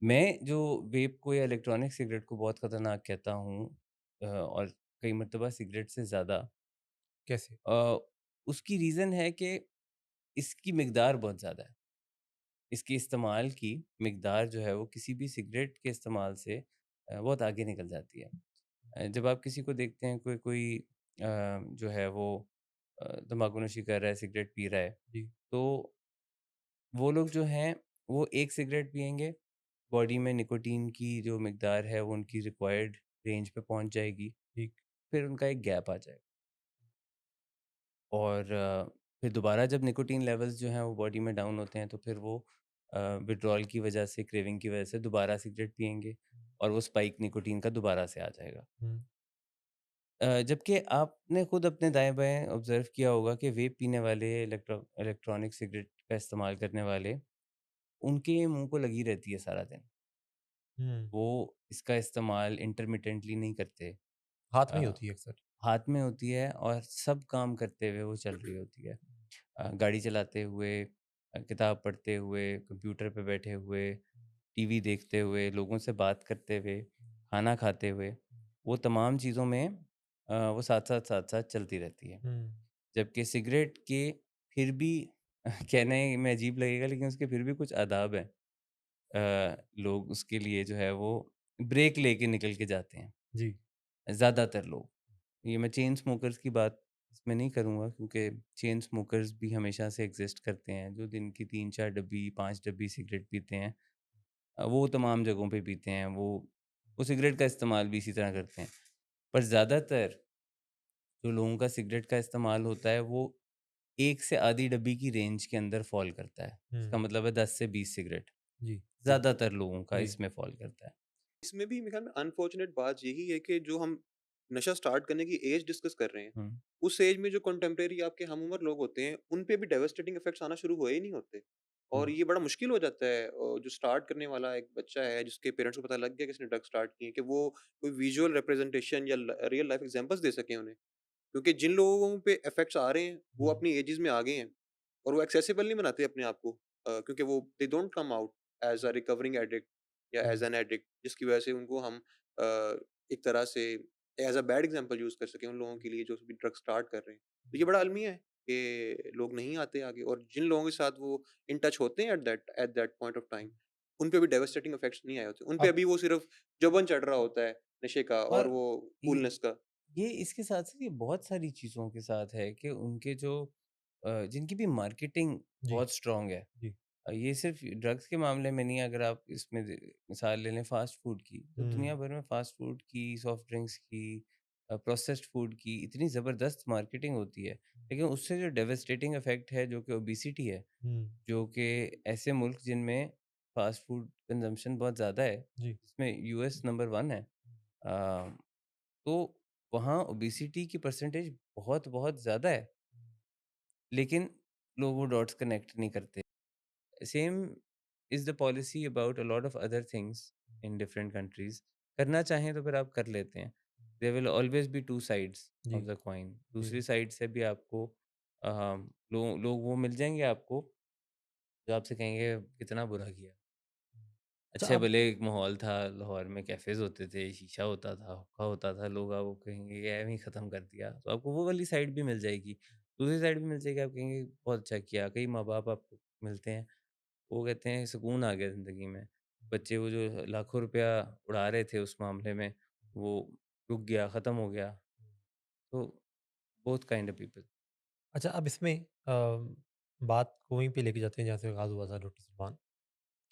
मैं जो वेप को या इलेक्ट्रॉनिक सिगरेट को बहुत खतरनाक कहता हूँ और कई मर्तबा सिगरेट से ज़्यादा कैसे? अ, उसकी रीज़न है कि इसकी मिकदार बहुत ज़्यादा है। इसके इस्तेमाल की मिकदार जो है वो किसी भी सिगरेट के इस्तेमाल से बहुत आगे निकल जाती है। जब आप किसी को देखते हैं कोई कोई जो है वो तम्बाकू नोशी कर रहा है, सिगरेट पी रहा है, जी, तो वो लोग जो हैं वो एक सिगरेट पिएँगे, बॉडी में निकोटीन की जो मिकदार है वो उनकी रिक्वायर्ड रेंज पे पहुँच जाएगी, ठीक। फिर उनका एक गैप आ जाएगा और फिर दोबारा जब निकोटीन लेवल्स जो हैं वो बॉडी में डाउन होते हैं तो फिर वो विथड्रॉल की वजह से, क्रेविंग की वजह से दोबारा सिगरेट पिएँगे और वो स्पाइक निकोटीन का दोबारा से आ जाएगा। हुँ, जबकि आपने खुद अपने दाएँ-बाएँ ऑब्ज़र्व किया होगा कि वेप पीने वाले, इलेक्ट्रॉनिक सिगरेट का इस्तेमाल करने वाले, उनके मुँह को लगी रहती है सारा दिन। हुँ। वो इसका इस्तेमाल इंटरमिटेंटली नहीं करते। हाथ में ही अ, होती है अक्सर। हाथ में होती है और सब काम करते हुए वो चल रही होती है। गाड़ी चलाते हुए, किताब पढ़ते हुए, कंप्यूटर पे बैठे हुए, टीवी देखते हुए, लोगों से बात करते हुए, खाना खाते हुए, वो तमाम चीज़ों में वो साथ-साथ, साथ-साथ चलती रहती है। हुँ, जबकि सिगरेट के फिर भी कहने में अजीब लगेगा लेकिन उसके फिर भी कुछ आदाब हैं। लोग उसके लिए जो है वो ब्रेक लेके निकल के जाते हैं, जी। ज़्यादातर लोग। ये मैं चेन स्मोकर्स की बात इसमें नहीं करूँगा क्योंकि चेन स्मोकर्स भी हमेशा से एग्ज़िस्ट करते हैं, जो दिन की 3-4 डब्बी, 5 डब्बी सिगरेट पीते हैं। वो तमाम जगहों पे पीते हैं, वो सिगरेट का इस्तेमाल भी इसी तरह करते हैं। पर ज़्यादातर जो लोगों का सिगरेट का इस्तेमाल होता है, वो 1 से आधी डब्बी की रेंज के अंदर फ़ॉल करता है। इसका हुँ, मतलब है 10 से 20 सिगरेट, जी, जी, ज़्यादातर लोगों का जी। इसमें फ़ॉल करता है। इसमें भी मेरे ख्याल में अनफॉर्चुनेट बात यही है कि जो हम नशा स्टार्ट करने की एज डिस्कस कर रहे हैं, हुँ, उस एज में जो कंटेम्परेरी आपके हम-उम्र लोग होते हैं, उन पे भी डेवास्टेटिंग इफेक्ट्स आना शुरू हुए ही नहीं होते। हुँ, और ये बड़ा मुश्किल हो जाता है जो स्टार्ट करने वाला एक बच्चा है, जिसके पेरेंट्स को पता लग गया कि इसने ड्रग स्टार्ट की है, कि वो कोई विजुअल रिप्रेजेंटेशन या रियल लाइफ एग्जांपल्स दे सकें उन्हें। क्योंकि जिन लोगों पे इफेक्ट्स आ रहे हैं, वो हुँ, अपनी एजेस में आ गए हैं और वो एक्सेसिबल नहीं बनाते अपने आप को, क्योंकि वो they don't come out as a recovering addict या हुँ, एज़ एन एडिक्ट, जिसकी वजह से उनको हम अ, एक तरह से as a bad example use कर सकें उन लोगों के लिए जो भी ड्रग स्टार्ट कर रहे हैं। तो ये बड़ा अलमिया है कि लोग नहीं आते आगे, और जिन लोगों के साथ वो इन टच होते हैं at that point of time, उन पे भी डेवास्टेटिंग इफेक्ट्स नहीं आए होते। उन पे अब अभी वो सिर्फ जुबान चढ़ रहा होता है नशे का और और वो ये कूलनेस का। ये इसके साथ-साथ ये बहुत सारी चीज़ों के साथ है कि उनके जो जिनकी भी मार्केटिंग जी, बहुत स्ट्रॉन्ग है। जी। ये सिर्फ़ ड्रग्स के मामले में नहीं है, अगर आप इसमें मिसाल ले लें फ़ास्ट फ़ूड की, तो हुँ, दुनिया भर में फ़ास्ट फ़ूड की, सॉफ्ट ड्रिंक्स की, प्रोसेस्ड फ़ूड की इतनी ज़बरदस्त मार्केटिंग होती है। लेकिन उससे जो डेवास्टेटिंग इफ़ेक्ट है, जो कि ओबेसिटी है, हुँ, जो कि ऐसे मुल्क जिनमें फ़ास्ट फ़ूड कंज़म्पशन बहुत ज़्यादा है, जी, इसमें यूएस नंबर 1 है। अ, तो वहाँ ओबेसिटी की परसेंटेज बहुत-बहुत ज़्यादा है, लेकिन लोग वो डॉट्स कनेक्ट नहीं करते। Same is the policy about a lot of other things in different countries. करना चाहें तो फिर आप कर लेते हैं। There will always be 2 sides of जी, द कॉइन। जी। दूसरी साइड से भी आपको लोग वो मिल जाएँगे आपको, जो आपसे कहेंगे कितना बुरा किया। अच्छा अच्छे अब भले एक माहौल था, लाहौर में कैफ़ेज़ होते थे, शीशा होता था, हुक्का होता था, लोग वो कहेंगे कि ऐवें ही ख़त्म कर दिया। तो आपको वो वाली साइड भी मिल जाएगी। दूसरी साइड भी मिल जाएगी, आप कहेंगे बहुत अच्छा किया। कई माँ-बाप आपको मिलते हैं, वो कहते हैं सुकून आ गया ज़िंदगी में। बच्चे वो जो लाखों रुपया उड़ा रहे थे उस मामले में, वो रुक गया, ख़त्म हो गया। तो बोथ काइंड ऑफ पीपल। अच्छा अब इसमें बात को वहीं पे लेके जाते हैं जहाँ से आगाज़ हुआ था डॉक्टर सलमान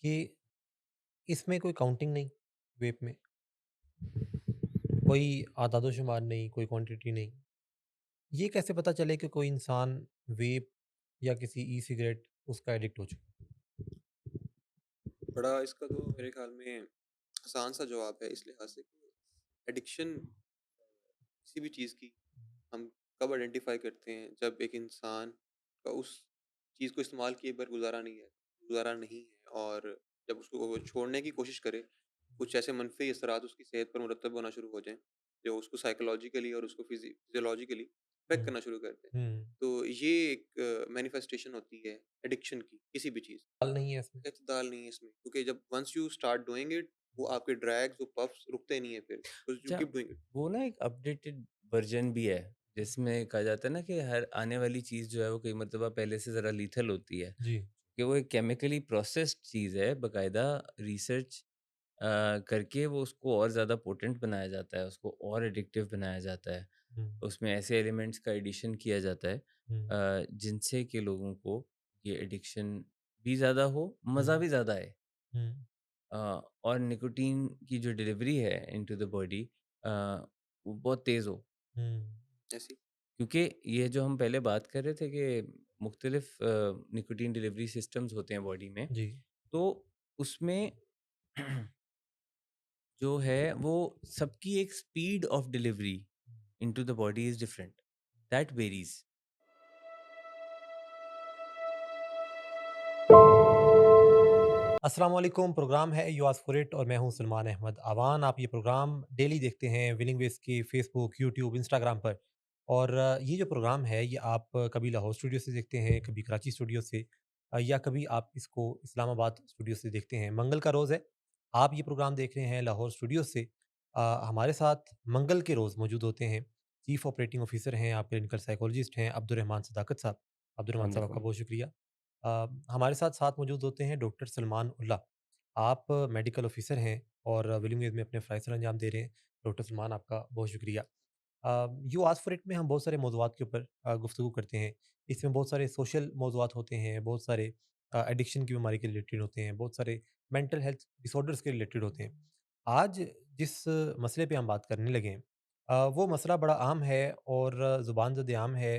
कि इसमें कोई काउंटिंग नहीं, वेप में, कोई आदाद-ओ-शुमार नहीं, कोई क्वांटिटी नहीं। ये कैसे पता चले कि कोई इंसान वेप या किसी ई-सिगरेट उसका एडिक्ट हो चुका है? बड़ा इसका तो मेरे ख़्याल में आसान सा जवाब है इस लिहाज़ से कि एडिक्शन किसी भी चीज़ की हम कब आइडेंटिफ़ाई करते हैं, जब एक इंसान का उस चीज़ को इस्तेमाल किए बगैर गुज़ारा नहीं है और जब उसको वो छोड़ने की कोशिश करे, कुछ ऐसे मनफ़ी असरात उसकी सेहत पर मुरतब होना शुरू हो जाएँ, जो उसको साइकोलॉजिकली और उसको फिज़ियोलॉजिकली बैक हुँ, करना शुरू करते हैं। हुँ। तो ये एक मैनिफेस्टेशन होती है एडिक्शन की, किसी भी चीज़। दाल नहीं है इसमें। एतदाल नहीं है इसमें, क्योंकि जब once you start doing it, वो आपके ड्रैग्स, वो पफ्स रुकते नहीं है फिर, बिकॉज़ यू अच्छा, कीप डूइंग इट। वो ना एक अपडेटेड वर्ज़न भी है, जिसमें कहा जाता है ना कि हर आने वाली चीज़ जो है वो कई मर्तबा पहले से ज़रा लीथल होती है, जी। कि वो एक केमिकली प्रोसेस्ड चीज़ है, बाकायदा रिसर्च करके वो उसको और ज़्यादा पोटेंट बनाया जाता है, उसको और एडिक्टिव बनाया जाता है। हुँ, उसमें ऐसे एलिमेंट्स का एडिशन किया जाता है हुँ, जिनसे कि लोगों को ये एडिक्शन भी ज़्यादा हो, मज़ा हुँ, भी ज़्यादा आए। हुँ, और निकोटीन की जो डिलीवरी है इनटू द बॉडी वो बहुत तेज़ हो। हुँ। ऐसी क्योंकि ये जो हम पहले बात कर रहे थे कि मुख्तलिफ निकोटीन डिलीवरी सिस्टम्स होते हैं बॉडी में, जी। तो उसमें जो है वो सबकी एक speed of delivery into the body is different, that varies. अस्सलाम वालेकुम, प्रोग्राम है यू आस्क फॉर इट और मैं हूं सलमान अहमद आवान। आप ये प्रोग्राम डेली देखते हैं विलिंग वेस के फेसबुक, यूट्यूब, इंस्टाग्राम पर। और ये जो प्रोग्राम है ये आप कभी लाहौर स्टूडियो से देखते हैं, कभी कराची स्टूडियो से, या कभी आप इसको इस्लामाबाद स्टूडियो से देखते हैं। मंगल का रोज़ है, आप ये प्रोग्राम देख रहे हैं लाहौर स्टूडियो से। हमारे साथ मंगल के रोज़ मौजूद होते हैं चीफ़ ऑपरेटिंग ऑफिसर हैं, आप क्लिनिकल साइकोलॉजिस्ट हैं अब्दुर्रहमान सदाकत साहब। अब्दुर्रहमान अस्सलाम साहब आपका वालेकुम। बहुत शुक्रिया। हमारे साथ साथ मौजूद होते हैं डॉक्टर सलमान उल्ला। आप मेडिकल ऑफिसर हैं और विलिंगडन में अपने फ़राइज़ सर अंजाम दे रहे हैं। डॉक्टर सलमान आपका बहुत शुक्रिया। यू आस्क फॉर इट में हम बहुत सारे मौज़ूआत के ऊपर गुफ्तगू करते हैं। इसमें बहुत सारे सोशल मौज़ूआत होते हैं, बहुत सारे एडिक्शन की बीमारी के रिलेटेड होते हैं, बहुत सारे मेंटल हेल्थ डिसऑर्डर्स के रिलेटेड होते हैं। आज जिस मसले पे हम बात करने लगे हैं, वो मसला बड़ा आम है और ज़ुबान ज़द-ए-आम है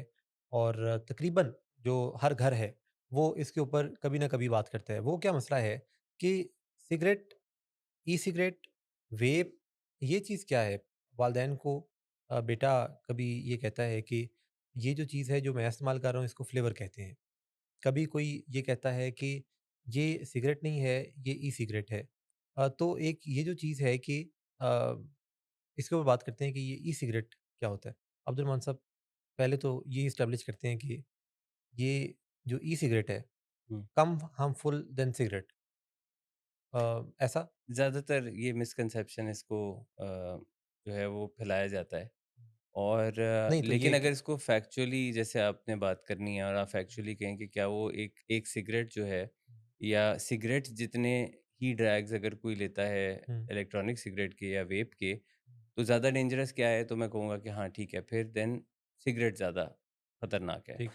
और तकरीबन जो हर घर है, वो इसके ऊपर कभी न कभी बात करता है। वो क्या मसला है कि सिगरेट, ई-सिगरेट, वेप, ये चीज़ क्या है? वालदैन को बेटा कभी ये कहता है कि ये जो चीज़ है जो मैं इस्तेमाल कर रहा हूँ इसको फ्लेवर कहते हैं। कभी कोई ये कहता है कि ये सिगरेट नहीं है, ये ई-सिगरेट है। तो एक ये जो चीज़ है कि अ, इसके ऊपर बात करते हैं कि ये ई-सिगरेट क्या होता है? अब्दुल साहब, पहले तो ये एस्टेब्लिश करते हैं कि ये जो ई-सिगरेट है, हुँ। कम हार्मफुल देन सिगरेट, ऐसा? ज़्यादातर ये मिसकंसेप्शन इसको जो है वो फैलाया जाता है। और नहीं तो ये लेकिन क अगर इसको फैक्चुअली जैसे आपने बात करनी है और आप फैक्चुअली कहें कि क्या वो एक एक सिगरेट जो है या सिगरेट जितने ही ड्रैग्स अगर कोई लेता है हुँ, इलेक्ट्रॉनिक सिगरेट के या वेप के, तो ज़्यादा डेंजरस क्या है? तो मैं कहूँगा कि हाँ, ठीक है, फिर देन सिगरेट ज़्यादा खतरनाक है। ठीक।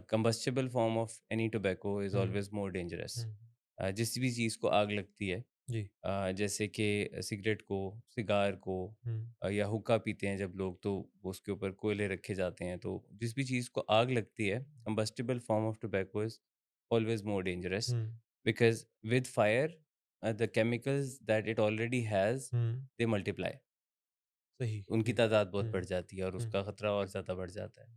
Combustible form of any tobacco is hmm, always more dangerous. हुँ, जिस भी चीज़ को आग लगती है, जी। जैसे कि सिगरेट को, सिगार को, हुँ, या हुक्का पीते हैं जब लोग, तो वो उसके ऊपर कोयले रखे जाते हैं। तो जिस भी चीज़ को आग लगती है, combustible form of tobacco is always more dangerous hmm, because with fire the chemicals that it already has hmm, they multiply. सही, उनकी जी। तादाद बहुत हुँ, बढ़ जाती है और हुँ, उसका खतरा और ज़्यादा बढ़ जाता है।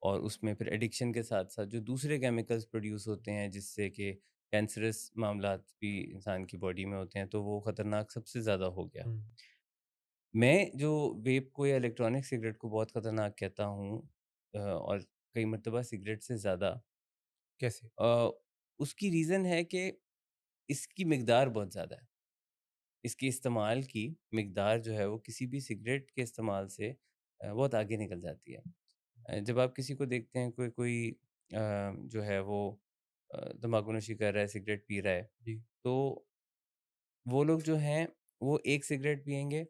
और उसमें फिर एडिक्शन के साथ-साथ जो दूसरे केमिकल्स प्रोड्यूस होते हैं जिससे कि कैंसरस मामलात भी इंसान की बॉडी में होते हैं, तो वो खतरनाक सबसे ज़्यादा हो गया। हुँ, मैं जो वेप को या इलेक्ट्रॉनिक सिगरेट को बहुत खतरनाक कहता हूँ, और कई मर्तबा सिगरेट से ज़्यादा, कैसे? अ, उसकी रीज़न है कि इसकी मिकदार बहुत ज़्यादा है। इसके इस्तेमाल की मिकदार जो है वो किसी भी सिगरेट के इस्तेमाल से बहुत आगे निकल जाती है। जब आप किसी को देखते हैं कोई कोई जो है वो तम्बाकू नोशी कर रहा है, सिगरेट पी रहा है, जी, तो वो लोग जो हैं वो एक सिगरेट पिएँगे,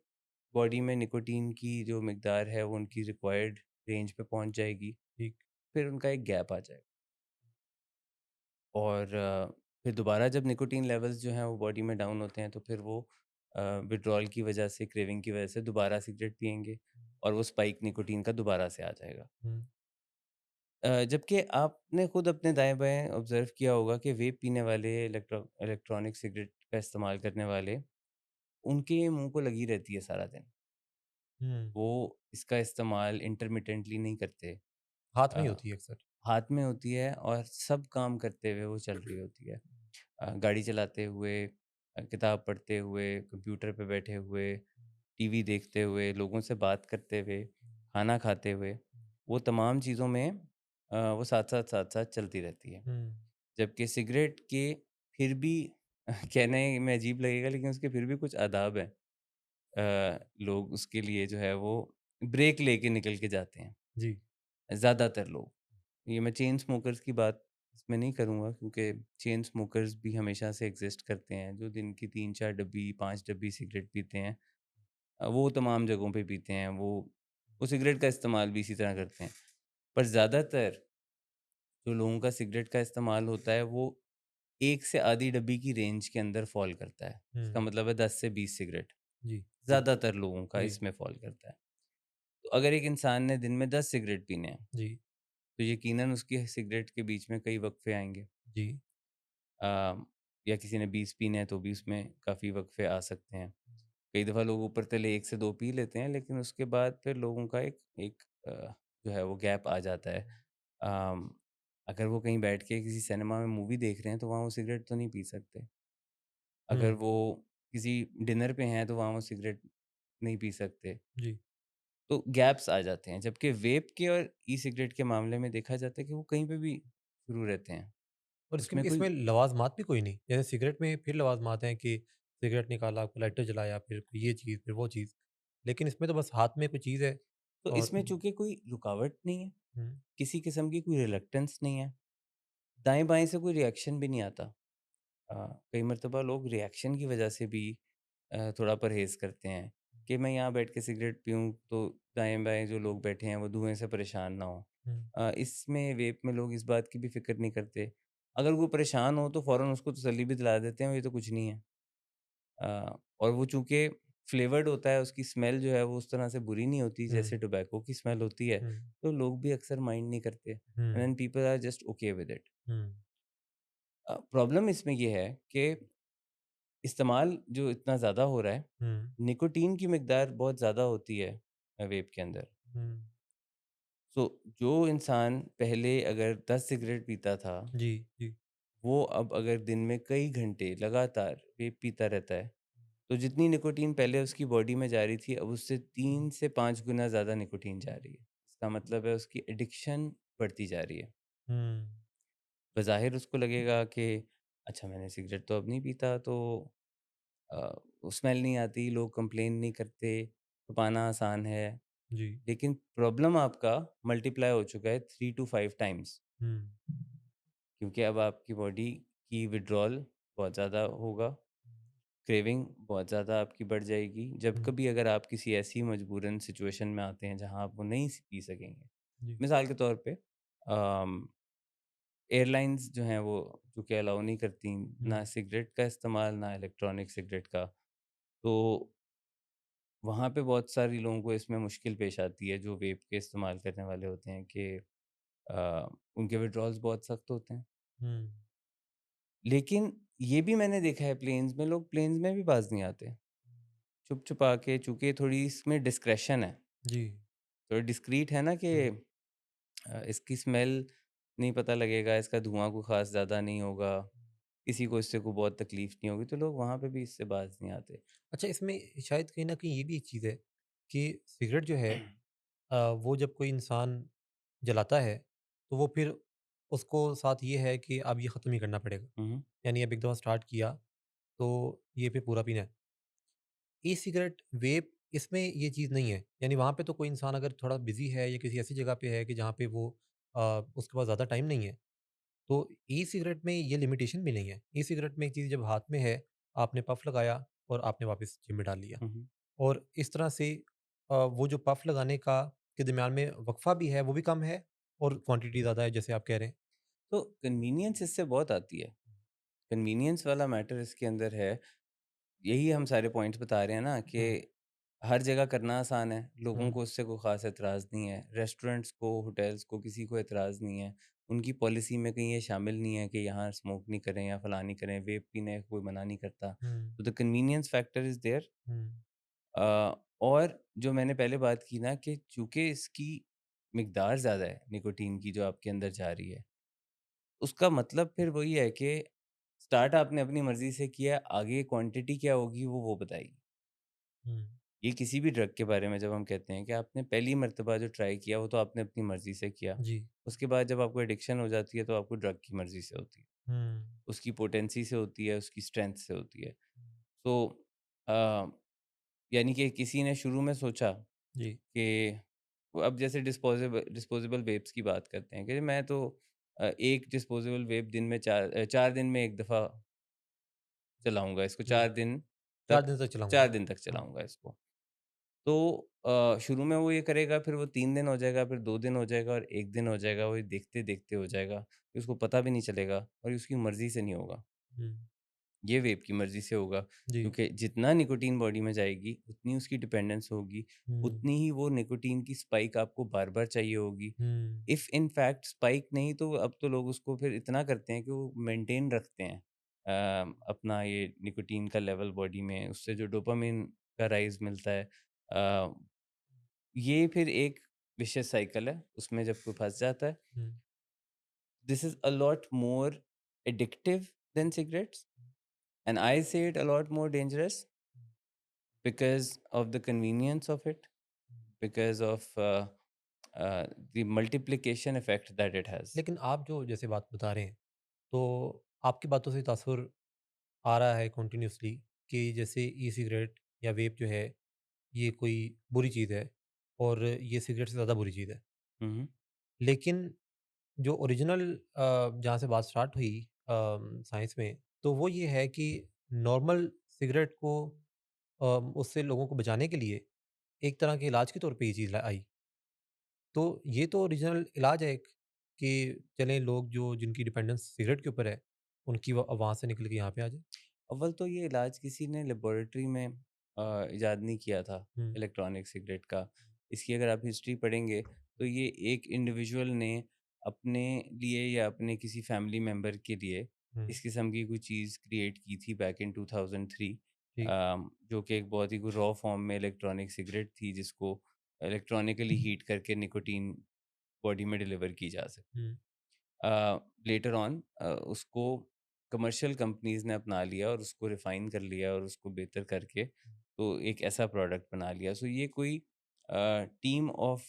बॉडी में निकोटीन की जो मिकदार है वो उनकी रिक्वायर्ड रेंज पे पहुँच जाएगी, ठीक। फिर उनका एक गैप आ जाएगा और फिर दोबारा जब निकोटीन लेवल्स जो हैं वो बॉडी में डाउन होते हैं, तो फिर वो विथड्रॉल की वजह से, क्रेविंग की वजह से दोबारा सिगरेट पिएँगे और वो स्पाइक निकोटीन का दोबारा से आ जाएगा। हुँ, जबकि आपने खुद अपने दाएँ-बाएँ ऑब्ज़र्व किया होगा कि वेप पीने वाले, इलेक्ट्रॉनिक सिगरेट का इस्तेमाल करने वाले, उनके मुँह को लगी रहती है सारा दिन। हुँ, वो इसका इस्तेमाल इंटरमिटेंटली नहीं करते। हाथ में ही अ, होती है अक्सर। हाथ में होती है और सब काम करते हुए वो चल रही होती है। गाड़ी चलाते हुए, किताब पढ़ते हुए, कंप्यूटर पे बैठे हुए, टीवी देखते हुए, लोगों से बात करते हुए, खाना खाते हुए। वो तमाम चीज़ों में वो साथ-साथ चलती रहती है। हुँ, जबकि सिगरेट के फिर भी कहने में अजीब लगेगा लेकिन उसके फिर भी कुछ आदाब हैं। लोग उसके लिए जो है वो ब्रेक लेके निकल के जाते हैं, जी। ज़्यादातर लोग। ये मैं चेन स्मोकर्स की बात इसमें नहीं करूँगा क्योंकि चेन स्मोकर्स भी हमेशा से एग्ज़िस्ट करते हैं, जो दिन की 3-4 डब्बी, 5 डब्बी सिगरेट पीते हैं। वो तमाम जगहों पे पीते हैं, वो सिगरेट का इस्तेमाल भी इसी तरह करते हैं। पर ज़्यादातर जो लोगों का सिगरेट का इस्तेमाल होता है, वो 1 से आधी डब्बी की रेंज के अंदर फ़ॉल करता है। इसका हुँ, मतलब है 10 से 20 सिगरेट, जी, जी, ज़्यादातर लोगों का जी, इसमें फ़ॉल करता है। तो अगर एक इंसान ने दिन में 10 सिगरेट पीने हैं, जी, तो यकीनन उसकी सिगरेट के बीच में कई वक़्फ़े आएँगे। जी, अ, या किसी ने 20 पीने हैं, तो भी उसमें काफ़ी वक़्फ़े आ सकते हैं। कई दफ़ा लोग ऊपर तले 1 से 2 पी लेते हैं, लेकिन उसके बाद फिर लोगों का एक एक जो है वो गैप आ जाता है। अम, अगर वो कहीं बैठ के किसी सिनेमा में मूवी देख रहे हैं, तो वहाँ वो सिगरेट तो नहीं पी सकते। हुँ, अगर वो किसी डिनर पे हैं, तो वहाँ वो सिगरेट नहीं पी सकते। जी। तो गैप्स आ जाते हैं, जबकि वेप के और ई-सिगरेट के मामले में देखा जाता है कि वो कहीं पे भी शुरू रहते हैं। और इसके उसमें कोई इसमें लवाज़मात भी कोई नहीं। जैसे सिगरेट में फिर लवाज़मात हैं कि सिगरेट निकाला, कोई लाइटर जलाया, फिर ये चीज़, फिर वो चीज़। लेकिन इसमें तो बस हाथ में कोई चीज़ है तो और इसमें चूँकि कोई रुकावट नहीं है, हुँ, किसी किस्म की कोई रिलक्टेंस नहीं है, दाएँ-बाएँ से कोई रिएक्शन भी नहीं आता। अ, कई मर्तबा लोग रिएक्शन की वजह से भी थोड़ा परहेज़ करते हैं कि मैं यहाँ बैठ के सिगरेट पीऊँ तो दाएँ-बाएँ जो लोग बैठे हैं वो धुएँ से परेशान ना हों। हुँ, इसमें वेप में लोग इस बात की भी फ़िक्र नहीं करते। अगर वो परेशान हो तो फ़ौरन उसको तसल्ली भी दिला देते हैं, ये तो कुछ नहीं है। और वो चूँकि फ्लेवर्ड होता है, उसकी स्मेल जो है वो उस तरह से बुरी नहीं होती हुँ, जैसे टोबैको की स्मेल होती है, हुँ, तो लोग भी अक्सर माइंड नहीं करते and hmm, then people are just okay with it. हुँ, प्रॉब्लम इसमें ये है कि इस्तेमाल जो इतना ज़्यादा हो रहा है, हुँ, निकोटीन की मिकदार बहुत ज़्यादा होती है वेप के अंदर। हुँ। सो जो इंसान पहले अगर 10 सिगरेट पीता था, जी, जी। वो अब अगर दिन में कई घंटे लगातार वेप पीता रहता है, तो जितनी निकोटीन पहले उसकी बॉडी में जा रही थी, अब उससे 3 से 5 गुना ज़्यादा निकोटीन जा रही है। इसका मतलब है उसकी एडिक्शन बढ़ती जा रही है। हुँ, बज़ाहिर उसको लगेगा कि अच्छा मैंने सिगरेट तो अब नहीं पीता तो स्मेल नहीं आती, लोग कंप्लेन नहीं करते, छुपाना आसान है। जी। लेकिन प्रॉब्लम आपका मल्टीप्लाई हो चुका है 3 टू 5 टाइम्स हुँ, क्योंकि अब आपकी बॉडी की विथड्रॉल बहुत ज़्यादा होगा, क्रेविंग बहुत ज़्यादा आपकी बढ़ जाएगी। जब हुँ, कभी अगर आप किसी ऐसी मजबूरन सिचुएशन में आते हैं जहाँ आप वो नहीं पी सकेंगे। जी। मिसाल के तौर पे एयरलाइंस जो हैं वो चूँकि अलाउ नहीं करती हुँ, ना सिगरेट का इस्तेमाल, ना इलेक्ट्रॉनिक सिगरेट का। तो वहाँ पे बहुत सारी लोगों को इसमें मुश्किल पेश आती है जो वेप के इस्तेमाल करने वाले होते हैं कि उनके विथड्रॉल्स बहुत सख्त होते हैं। हुँ, लेकिन ये भी मैंने देखा है प्लेन्स में लोग प्लेन्स में भी बाज़ नहीं आते। छुप-छुपा के चूँकि थोड़ी इसमें डिस्क्रेशन है, जी। थोड़ा डिस्क्रीट है ना कि हुँ, इसकी स्मेल नहीं पता लगेगा, इसका धुआँ कोई ख़ास ज़्यादा नहीं होगा, किसी को इससे कोई बहुत तकलीफ़ नहीं होगी, तो लोग वहाँ पे भी इससे बाज़ नहीं आते। अच्छा इसमें शायद कहीं न कहीं ये भी एक चीज़ है कि सिगरेट जो है वो जब कोई इंसान जलाता है, तो वो फिर उसको साथ ये है कि अब ये ख़त्म ही करना पड़ेगा। हुँ, हुँ। यानी अब एक दफ़ा स्टार्ट किया, तो ये फिर पूरा पीना है। ई-सिगरेट, वेप इसमें ये चीज़ नहीं है। यानी वहाँ पे तो कोई इंसान अगर थोड़ा बिज़ी है या किसी ऐसी जगह पे है कि जहाँ पे वो उसके पास ज़्यादा टाइम नहीं है, तो ई-सिगरेट में ये लिमिटेशन भी नहीं है। ई-सिगरेट में एक चीज़ जब हाथ में है, आपने पफ़ लगाया और आपने वापस जेब में डाल लिया। हुँ, हुँ। और इस तरह से वो जो पफ़ लगाने का के दरमियान में वक़्फ़ा भी है, वो भी कम है और क्वांटिटी ज़्यादा है जैसे आप कह रहे हैं। तो कन्वीनियंस इससे बहुत आती है। कन्वीनियंस वाला मैटर इसके अंदर है। यही हम सारे पॉइंट्स बता रहे हैं ना कि हुँ, हर जगह करना आसान है, लोगों हुँ, को उससे कोई ख़ास एतराज़ नहीं है। रेस्टोरेंट्स को, होटल्स को किसी को एतराज़ नहीं है। उनकी पॉलिसी में कहीं ये शामिल नहीं है कि यहाँ स्मोक नहीं करें या फलां नहीं करें, वेप पीने को कोई मना नहीं करता। हुँ, तो the convenience factor is there. हुँ, और जो मैंने पहले बात की ना कि चूँकि इसकी मिकदार ज़्यादा है निकोटीन की जो आपके अंदर जा रही है, उसका मतलब फिर वही है कि स्टार्ट आपने अपनी मर्ज़ी से किया, आगे क्वांटिटी क्या होगी वो बताएगी। हुँ, ये किसी भी ड्रग के बारे में जब हम कहते हैं कि आपने पहली मर्तबा जो ट्राई किया वो तो आपने अपनी मर्ज़ी से किया। जी। उसके बाद जब आपको एडिक्शन हो जाती है तो आपको ड्रग की मर्ज़ी से होती है। हुँ। उसकी पोटेंसी से होती है, उसकी स्ट्रेंथ से होती है। तो अ, यानी कि किसी ने शुरू में सोचा जी। कि वो अब जैसे डिस्पोज़ेबल वेप्स की बात करते हैं कि मैं तो एक डिस्पोज़ेबल वेप दिन में 4 दिन में 1 दफ़ा चलाऊँगा इसको, जी। 4 तक दिन तक चलाऊँगा। 4 दिन तक हाँ। चलाऊँगा इसको। तो शुरू में वो ये करेगा, फिर वो 3 दिन हो जाएगा, फिर 2 दिन हो जाएगा और 1 दिन हो जाएगा, वो देखते-देखते हो जाएगा। फिर उसको पता भी नहीं चलेगा और ये उसकी मर्ज़ी से नहीं होगा। हुँ। ये वेप की मर्ज़ी से होगा जी। क्योंकि जितना निकोटीन बॉडी में जाएगी, उतनी उसकी डिपेंडेंस होगी, हुँ। उतनी ही वो निकोटीन की स्पाइक आपको बार-बार चाहिए होगी। हुँ। इफ़ इन फैक्ट स्पाइक नहीं तो अब तो लोग उसको फिर इतना करते हैं कि वो मेंटेन रखते हैं अपना ये निकोटीन का लेवल बॉडी में, उससे जो डोपामाइन का राइज़ मिलता है। अ, ये फिर एक विशियस साइकिल है, उसमें जब कोई फँस जाता है, हुँ। This is a lot more addictive than cigarettes and I say it a lot more dangerous because of the convenience of it, because of the multiplication effect that it has. लेकिन आप जो जैसे बात बता रहे हैं, तो आपकी बातों से तासुर आ रहा है कंटिन्यूअसली कि जैसे ई-सिगरेट या वेप जो है, ये कोई बुरी चीज़ है और ये सिगरेट से ज़्यादा बुरी चीज़ है। Mhm, लेकिन जो ओरिजिनल जहाँ से बात स्टार्ट हुई साइंस में, तो वो ये है कि नॉर्मल सिगरेट को उससे लोगों को बचाने के लिए एक तरह के इलाज के तौर पे ये चीज़ आई। तो ये तो ओरिजिनल इलाज है एक कि चलें लोग जो जिनकी डिपेंडेंस सिगरेट के ऊपर है, उनकी वहाँ से निकल के यहाँ पे आ जाए। अव्वल तो ये इलाज किसी ने लेबोरेटरी में इजाद नहीं किया था हुँ। इलेक्ट्रॉनिक सिगरेट का। इसकी अगर आप हिस्ट्री पढ़ेंगे तो ये एक इंडिविजुअल ने अपने लिए या अपने किसी फैमिली मेंबर के लिए हुँ। इस किस्म की कोई चीज़ क्रिएट की थी बैक इन 2003, ठीक। जो कि एक बहुत ही कोई रॉ फॉर्म में इलेक्ट्रॉनिक सिगरेट थी जिसको इलेक्ट्रॉनिकली हीट करके निकोटीन बॉडी में डिलीवर की जा सकती। हुँ। लेटर ऑन उसको कमर्शियल कंपनीज़ ने अपना लिया और उसको रिफ़ाइन कर लिया और उसको बेहतर करके तो एक ऐसा प्रोडक्ट बना लिया। सो ये कोई टीम ऑफ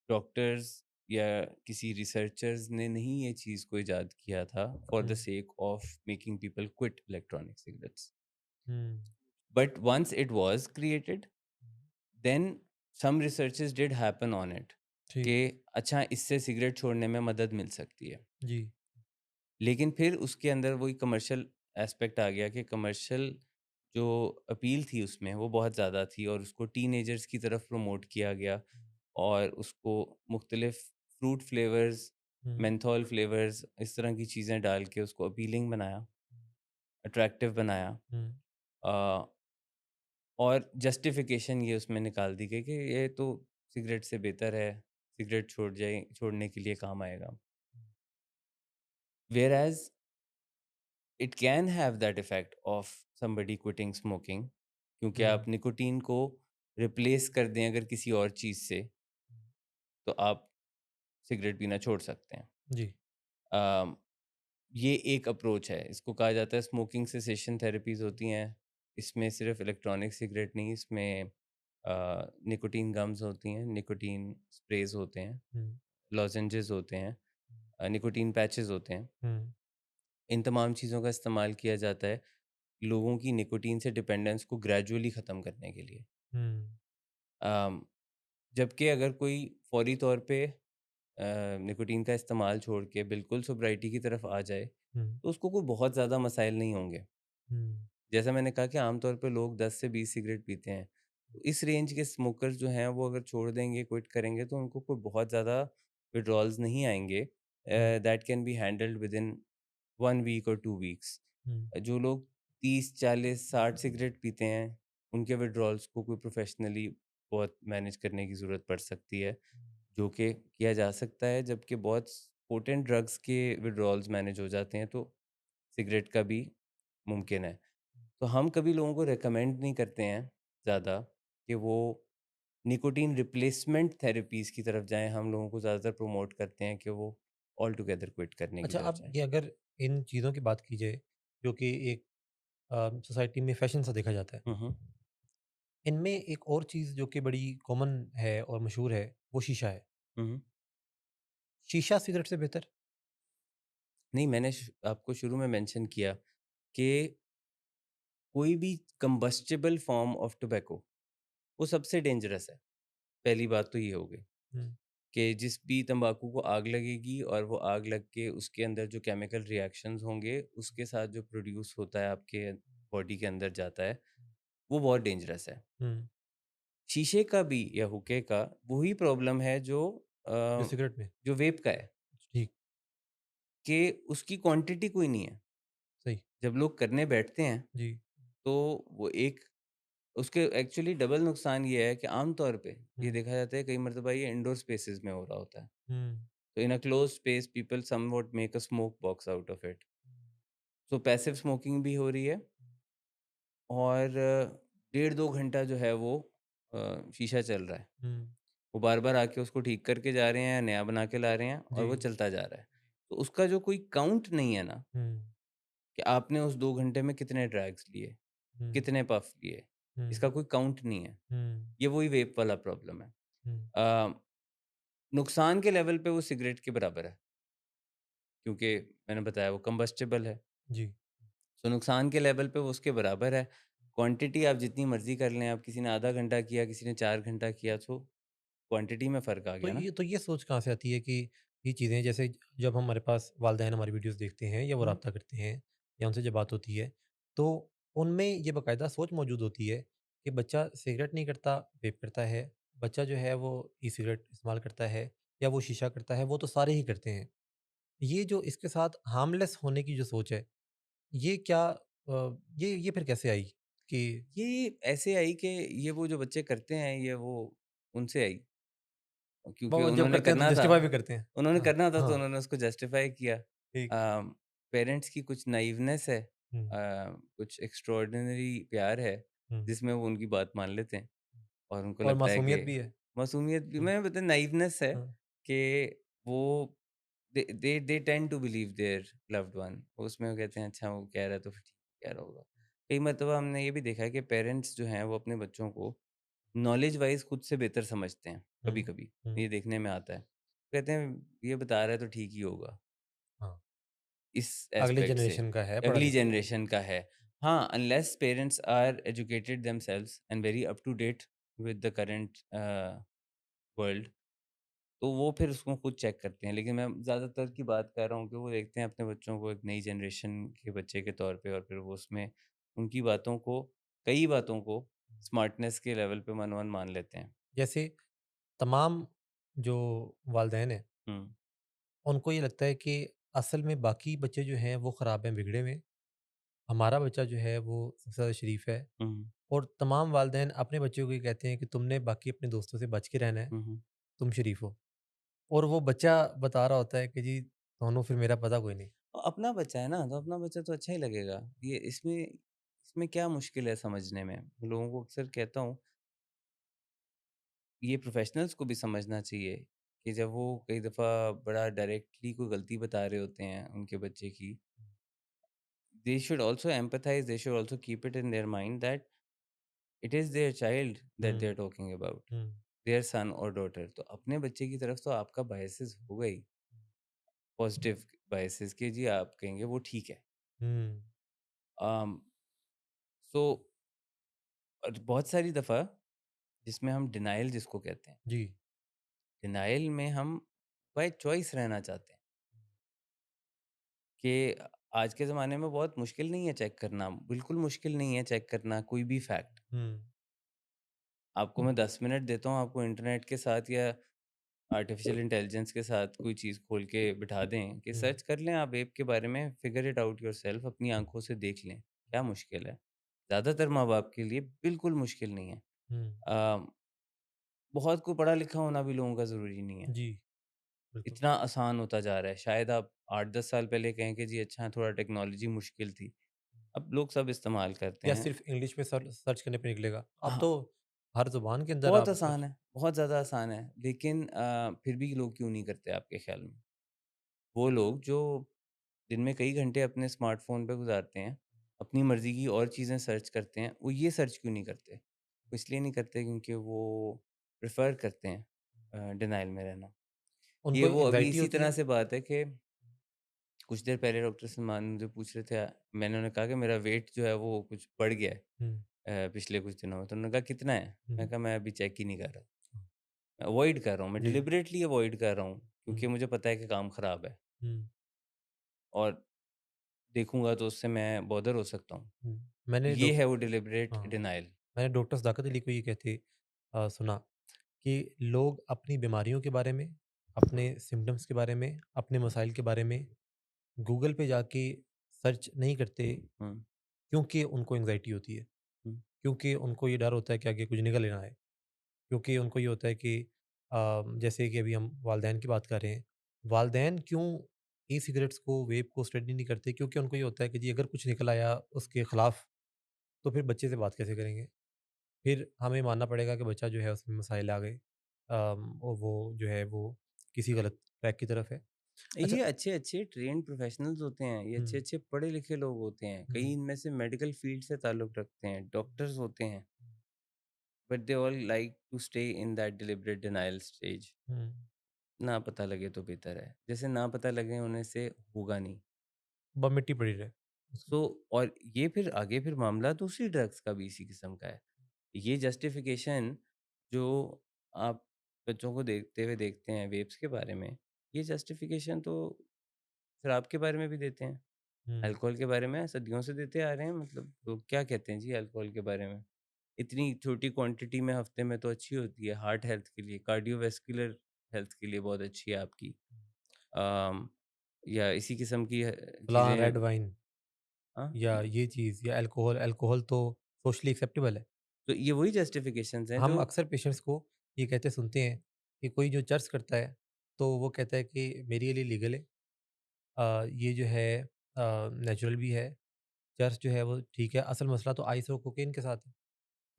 डॉक्टर्स या किसी रिसर्चर्स ने नहीं ये चीज़ को इजाद किया था for the hmm. Sake of making people quit electronic cigarettes. Hmm. But once it was created then some researches did happen on it ठीक। कि अच्छा इससे सिगरेट छोड़ने में मदद मिल सकती है। जी। लेकिन फिर उसके अंदर वही कमर्शियल एस्पेक्ट आ गया कि कमर्शियल जो अपील थी उसमें वो बहुत ज़्यादा थी और उसको टीनेजर्स की तरफ प्रमोट किया गया और उसको मुख्तलिफ फ्रूट फ्लेवर्स, हुँ। मेंथोल फ्लेवर्स इस तरह की चीज़ें डाल के उसको अपीलिंग बनाया, अट्रैक्टिव बनाया। हुँ। अ, और जस्टिफिकेशन ये उसमें निकाल दी गई कि ये तो सिगरेट से बेहतर है, सिगरेट छोड़ने के लिए काम आएगा। Whereas it can have that effect of somebody quitting smoking क्योंकि हुँ। आप निकोटीन को रिप्लेस कर दें अगर किसी और चीज़ से, तो आप सिगरेट पीना छोड़ सकते हैं। जी। अम, ये एक अप्रोच है, इसको कहा जाता है स्मोकिंग सेसेशन थेरेपीज़ होती हैं। इसमें सिर्फ़ इलेक्ट्रॉनिक सिगरेट नहीं, इसमें निकोटीन गम्स होती हैं, निकोटीन स्प्रेज़ होते हैं, हुँ। लॉजेंजेस होते हैं, निकोटीन पैचेज़ होते हैं। हुँ। इन तमाम चीज़ों का इस्तेमाल किया जाता है लोगों की निकोटीन से डिपेंडेंस को ग्रेजुअली ख़त्म करने के लिए। हुँ। अम, जबकि अगर कोई फ़ौरी तौर पे निकोटीन का इस्तेमाल छोड़ के बिल्कुल सोब्राइटी की तरफ आ जाए, हुँ। तो उसको कोई बहुत ज़्यादा मसाइल नहीं होंगे। हुँ। जैसा मैंने कहा कि आम तौर पे लोग 10 से 20 सिगरेट पीते हैं। तो इस रेंज के स्मोकर्स जो हैं वो अगर छोड़ देंगे, क्विट करेंगे तो उनको कोई बहुत ज़्यादा विथड्रॉल्स नहीं आएँगे। हुँ। That can be handled within 1 week और 2 वीक्स। हुँ। जो लोग 30, 40, 60 सिगरेट पीते हैं, उनके विथड्रॉल्स को कोई प्रोफ़ेशनली बहुत मैनेज करने की ज़रूरत पड़ सकती है, जो कि किया जा सकता है, जबकि बहुत पोटेंट ड्रग्स के विथड्रॉल्स मैनेज हो जाते हैं, तो सिगरेट का भी मुमकिन है। तो हम कभी लोगों को रिकमेंड नहीं करते हैं ज़्यादा कि वो निकोटीन रिप्लेसमेंट थेरेपीज़ की तरफ जाएँ, हम लोगों को ज़्यादातर प्रमोट करते हैं कि वो ऑल टुगेदर क्विट करने की अच्छा, तरफ अब जाएँ। ये अगर इन चीज़ों की बात की जाए, जो कि एक सोसाइटी में फ़ैशन सा देखा जाता है। हुँ, हुँ। इनमें एक और चीज़ जो कि बड़ी कॉमन है और मशहूर है, वो शीशा है। हुँ, हुँ। शीशा सिगरेट से बेहतर? नहीं, मैंने आपको शुरू में मेंशन किया कि कोई भी कंबस्टिबल फॉर्म ऑफ टोबैको वो सबसे डेंजरस है। पहली बात तो ये हो गई हुँ, कि जिस भी तंबाकू को आग लगेगी और वो आग लग के उसके अंदर जो केमिकल रिएक्शंस होंगे, उसके साथ जो प्रोड्यूस होता है आपके बॉडी के अंदर जाता है, वो बहुत डेंजरस है। हुँ, शीशे का भी या हुक्के का वही प्रॉब्लम है जो जो सिगरेट में? जो वेप का है ठीक, कि उसकी क्वांटिटी कोई नहीं है। सही। जब लोग करने बैठते हैं, जी। तो वो एक उसके एक्चुअली डबल नुकसान ये है कि आम तौर पे ये हुँ, देखा जाता है कई मर्तबा ये इंडोर स्पेसेस में हो रहा होता है। हुँ, तो in a closed space people somewhat make a smoke box out of it. So passive smoking भी हो रही है और डेढ़ 2 घंटा जो है वो शीशा चल रहा है। हुँ, वो बार-बार आके उसको ठीक करके जा रहे हैं, नया बना के ला रहे हैं और जी। वो चलता जा रहा है। तो उसका जो कोई काउंट नहीं है ना हुँ, कि आपने उस 2 घंटे में कितने ड्रैग्स लिए, हुँ, कितने पफ लिए, हुँ, इसका कोई काउंट नहीं है। हुँ, ये वही वेप वाला प्रॉब्लम है। हुँ, अ, नुकसान के लेवल पे वो सिगरेट के बराबर है, क्योंकि मैंने बताया वो कंबस्टिबल है। जी। तो नुकसान के लेवल पे वो उसके बराबर है। क्वांटिटी आप जितनी मर्ज़ी कर लें, आप किसी ने आधा घंटा किया, किसी ने 4 घंटा किया, तो क्वांटिटी में फ़र्क आ तो गया ना। ये सोच कहाँ से आती है कि ये चीज़ें जैसे जब हमारे पास वालिदैन हमारी वीडियोज़ देखते हैं या वो हुँ, राब्ता करते हैं या उनसे जब बात होती है, तो उनमें ये बाकायदा सोच मौजूद होती है कि बच्चा सिगरेट नहीं करता, वेप करता है। बच्चा जो है वो ई-सिगरेट इस्तेमाल करता है या वो शीशा करता है, वो तो सारे ही करते हैं। ये जो इसके साथ हार्मलेस होने की जो सोच है, ये क्या ये फिर कैसे आई कि ये ऐसे आई कि ये वो जो बच्चे करते हैं, ये वो उनसे आई। क्योंकि वो जब करते हैं तो जस्टिफ़ाई भी करते हैं। हाँ, तो हाँ, उन्होंने उसको जस्टिफ़ाई किया। ठीक। पेरेंट्स की कुछ नाइवनेस है, हुँ, कुछ एक्स्ट्राऑर्डिनरी प्यार है, हुँ। जिसमें वो उनकी बात मान लेते हैं और उनको और लगता है कि मासूमियत भी है। मासूमियत भी हुँ, मैं बता नाइवनेस है हाँ। कि वो they tend to believe their loved one. उसमें वो कहते हैं अच्छा वो कह रहा है तो फिर ठीक कह रहा होगा। कई मर्तबा हमने ये भी देखा है कि पेरेंट्स जो हैं वो अपने बच्चों को नॉलेज वाइज़ खुद से बेहतर समझते हैं, हुँ, कभी-कभी, हुँ, ये देखने में आता है। कहते हैं ये बता रहा है तो ठीक ही होगा, हाँ। इस अगली एस्पेक्ट से, जनरेशन का है, अगली पढ़ा-लिखा है। जनरेशन का है। हाँ, unless parents are educated themselves and very up to date with the current world, तो वो फिर उसको खुद चेक करते हैं। लेकिन मैं ज़्यादातर की बात कर रहा हूँ कि वो देखते हैं अपने बच्चों को एक नई जनरेशन के बच्चे के तौर पे और फिर वो उसमें उनकी बातों को कई बातों को स्मार्टनेस के लेवल पे मनोवन मान लेते हैं। जैसे तमाम जो वालिदैन हैं, हुँ, उनको ये लगता है कि असल में बाकी बच्चे जो हैं वो ख़राब हैं, बिगड़े हुए हैं। हमारा बच्चा जो है वो सबसे ज़्यादा शरीफ है हुँ, और तमाम वालिदैन अपने बच्चों को ये कहते हैं कि तुमने बाकी अपने दोस्तों से बच के रहना है, हुँ, हुँ। तुम शरीफ हो। और वो बच्चा बता रहा होता है कि जी दोनों फिर मेरा पता कोई नहीं। अपना बच्चा है ना, तो अपना बच्चा तो अच्छा ही लगेगा। ये इसमें इसमें क्या मुश्किल है समझने में? लोगों को अक्सर कहता हूँ, ये प्रोफ़ेशनल्स को भी समझना चाहिए कि जब वो कई दफ़ा बड़ा डायरेक्टली कोई गलती बता रहे होते हैं उनके बच्चे की, they should also empathise, they should also keep it in their mind that it is their child that they hmm, are talking about, hmm, their son और डॉटर। तो अपने बच्चे की तरफ तो आपका बायसेस होगा ही, पॉज़िटिव बायसेस कि जी आप कहेंगे वो ठीक है। हुँ, अम, सो और बहुत सारी दफ़ा जिसमें हम डिनायल जिसको कहते हैं, जी। डिनायल में हम बाय चॉइस रहना चाहते हैं कि आज के ज़माने में बहुत मुश्किल नहीं है चेक करना, बिल्कुल मुश्किल नहीं है चेक करना कोई भी फैक्ट। हुँ, आपको मैं 10 मिनट देता हूँ, आपको इंटरनेट के साथ या आर्टिफ़िशियल इंटेलिजेंस के साथ कोई चीज़ खोल के बिठा दें कि हुँ, सर्च कर लें आप ऐप के बारे में, फिगर इट आउट योरसेल्फ अपनी आँखों से देख लें, क्या मुश्किल है? ज़्यादातर माँ-बाप के लिए बिल्कुल मुश्किल नहीं है। हुँ, अ, बहुत को पढ़ा लिखा होना भी लोगों का ज़रूरी नहीं है। जी, बिल्कुल। इतना आसान होता जा रहा है। शायद आप 8-10 साल पहले कहें कि जी अच्छा थोड़ा टेक्नोलॉजी मुश्किल थी। अब लोग सब इस्तेमाल करते या हैं। सिर्फ़ इंग्लिश में सर्च करने पे निकलेगा। अब हाँ, तो हर ज़ुबान के अंदर बहुत आप आसान सर्च है, बहुत ज़्यादा आसान है। लेकिन फिर भी लोग क्यों नहीं करते आपके ख़्याल में? वो लोग जो दिन में कई घंटे अपने स्मार्टफ़ोन पे गुज़ारते हैं, अपनी मर्ज़ी की और चीज़ें सर्च करते हैं, वो ये सर्च क्यों नहीं करते? इसलिए नहीं करते क्योंकि वो प्रेफ़र करते हैं डिनायल में रहना। ये उनको वो अभी एंग्ज़ायटी इसी होती तरह है? से बात है कि कुछ देर पहले डॉक्टर सलमान मुझे पूछ रहे थे, मैंने उन्हें कहा कि मेरा वेट जो है वो कुछ बढ़ गया है हुँ, पिछले कुछ दिनों में। तो उन्होंने कहा कितना है? हुँ, मैंने कहा मैं अभी चेक ही नहीं कर रहा। अवॉइड कर रहा हूँ, मैं जी। डिलिबरेटली अवॉइड कर रहा हूँ हुँ, क्योंकि मुझे पता है कि काम ख़राब है हुँ, और देखूँगा तो उससे मैं बॉदर हो सकता हूँ। हुँ। मैंने ये डॉक है वो डिलिबरेट हाँ, डिनायल। मैंने डॉक्टर सदाकत अली को ये कहते सुना कि लोग अपनी बीमारियों के बारे में, अपने सिम्पटम्स के बारे में, अपने मसाइल के बारे में गूगल पे जाके सर्च नहीं करते हुँ, क्योंकि उनको एंग्ज़ायटी होती है। हुँ, क्योंकि उनको ये डर होता है कि आगे कुछ निकल ना आए। क्योंकि उनको ये होता है कि जैसे कि अभी हम वालदैन की बात कर रहे हैं, वालदैन क्यों ई-सिगरेट्स को, वेप को स्टडी नहीं करते? क्योंकि उनको ये होता है कि जी अगर कुछ निकल आया उसके खिलाफ, तो फिर बच्चे से बात कैसे करेंगे? फिर हमें मानना पड़ेगा कि बच्चा जो है उसमें मसाइल आ गए। और वो जो है वो किसी गलत ट्रैक की तरफ है। अच्छा। ये अच्छे-अच्छे ट्रेन्ड प्रोफ़ेशनल्स होते हैं, ये हुँ, अच्छे-अच्छे पढ़े-लिखे लोग होते हैं। हुँ, कई इनमें से मेडिकल फ़ील्ड से ताल्लुक़ रखते हैं, डॉक्टर्स होते हैं, but they all like to stay in that deliberate denial stage. हुँ, ना पता लगे तो बेहतर है। जैसे ना पता लगे होने से होगा नहीं। बस मिट्टी पड़ी रहे उसमें। सो और ये फिर आगे फिर मामला दूसरी ड्रग्स का भी इसी किस्म का है। ये जस्टिफ़िकेशन जो आप बच्चों को देखते हुए देखते हैं वेब्स के बारे में, ये जस्टिफ़िकेशन तो शराब के बारे में भी देते हैं, हुँ, अल्कोहल के बारे में सदियों से देते आ रहे हैं। मतलब लोग क्या कहते हैं जी अल्कोहल के बारे में? इतनी छोटी क्वांटिटी में हफ़्ते में तो अच्छी होती है हार्ट हेल्थ के लिए, कार्डियोवैस्कुलर हेल्थ के लिए बहुत अच्छी है आपकी। अम, या इसी किस्म की फलां चीज़ें। रेड वाइन हाँ, या ये चीज़ या अल्कोहल अल्कोहल तो सोशली एक्सेप्टेबल है। तो ये वही जस्टिफ़िकेशंस हैं हम जो अक्सर पेशेंट्स को ये कहते सुनते हैं कि कोई जो चर्च करता है, तो वो कहता है कि मेरे लिए लीगल है। ये जो है नेचुरल भी है। चर्च जो है वो ठीक है, असल मसला तो आइस और कोकीन के साथ है।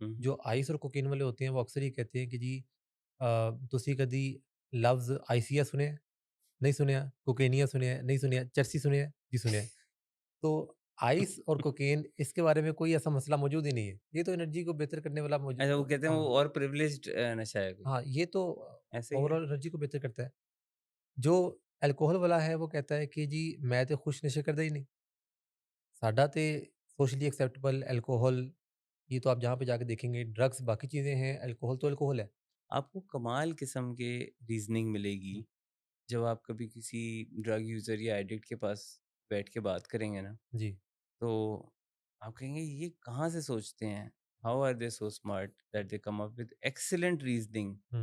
हुँ, जो आइस और कोकीन वाले होते हैं वो अक्सर ये कहते हैं कि जी तुसी कदी लफ्ज़ आइसिया सुने? नहीं सुनिया, कोकेनिया सुनिया? नहीं सुनिया, चरसी सुनिया? जी सुनिया। तो आइस और कोकेन इसके बारे में कोई ऐसा मसला मौजूद ही नहीं है। ये तो एनर्जी को बेहतर करने वाला अच्छा वो कहते हैं वो हाँ, और प्रिविलेज्ड नशा है कोई, हाँ, ये तो ऐसा ही है? ओवरऑल एनर्जी को बेहतर करता है। जो अल्कोहल वाला है वो कहता है कि जी मैं तो खुश नशे करदा ही नहीं। साडा ते सोशली एक्सेप्टेबल अल्कोहल ये तो आप जहाँ पे जाके देखेंगे ड्रग्स बाकी चीज़ें हैं, अल्कोहल तो अल्कोहल है। आपको कमाल किस्म के रीज़निंग मिलेगी, हुँ, जब आप कभी किसी ड्रग यूज़र या एडिक्ट के पास बैठ के बात करेंगे ना, जी। तो आप कहेंगे ये कहाँ से सोचते हैं? How are they so smart that they come up with excellent reasoning. हुँ,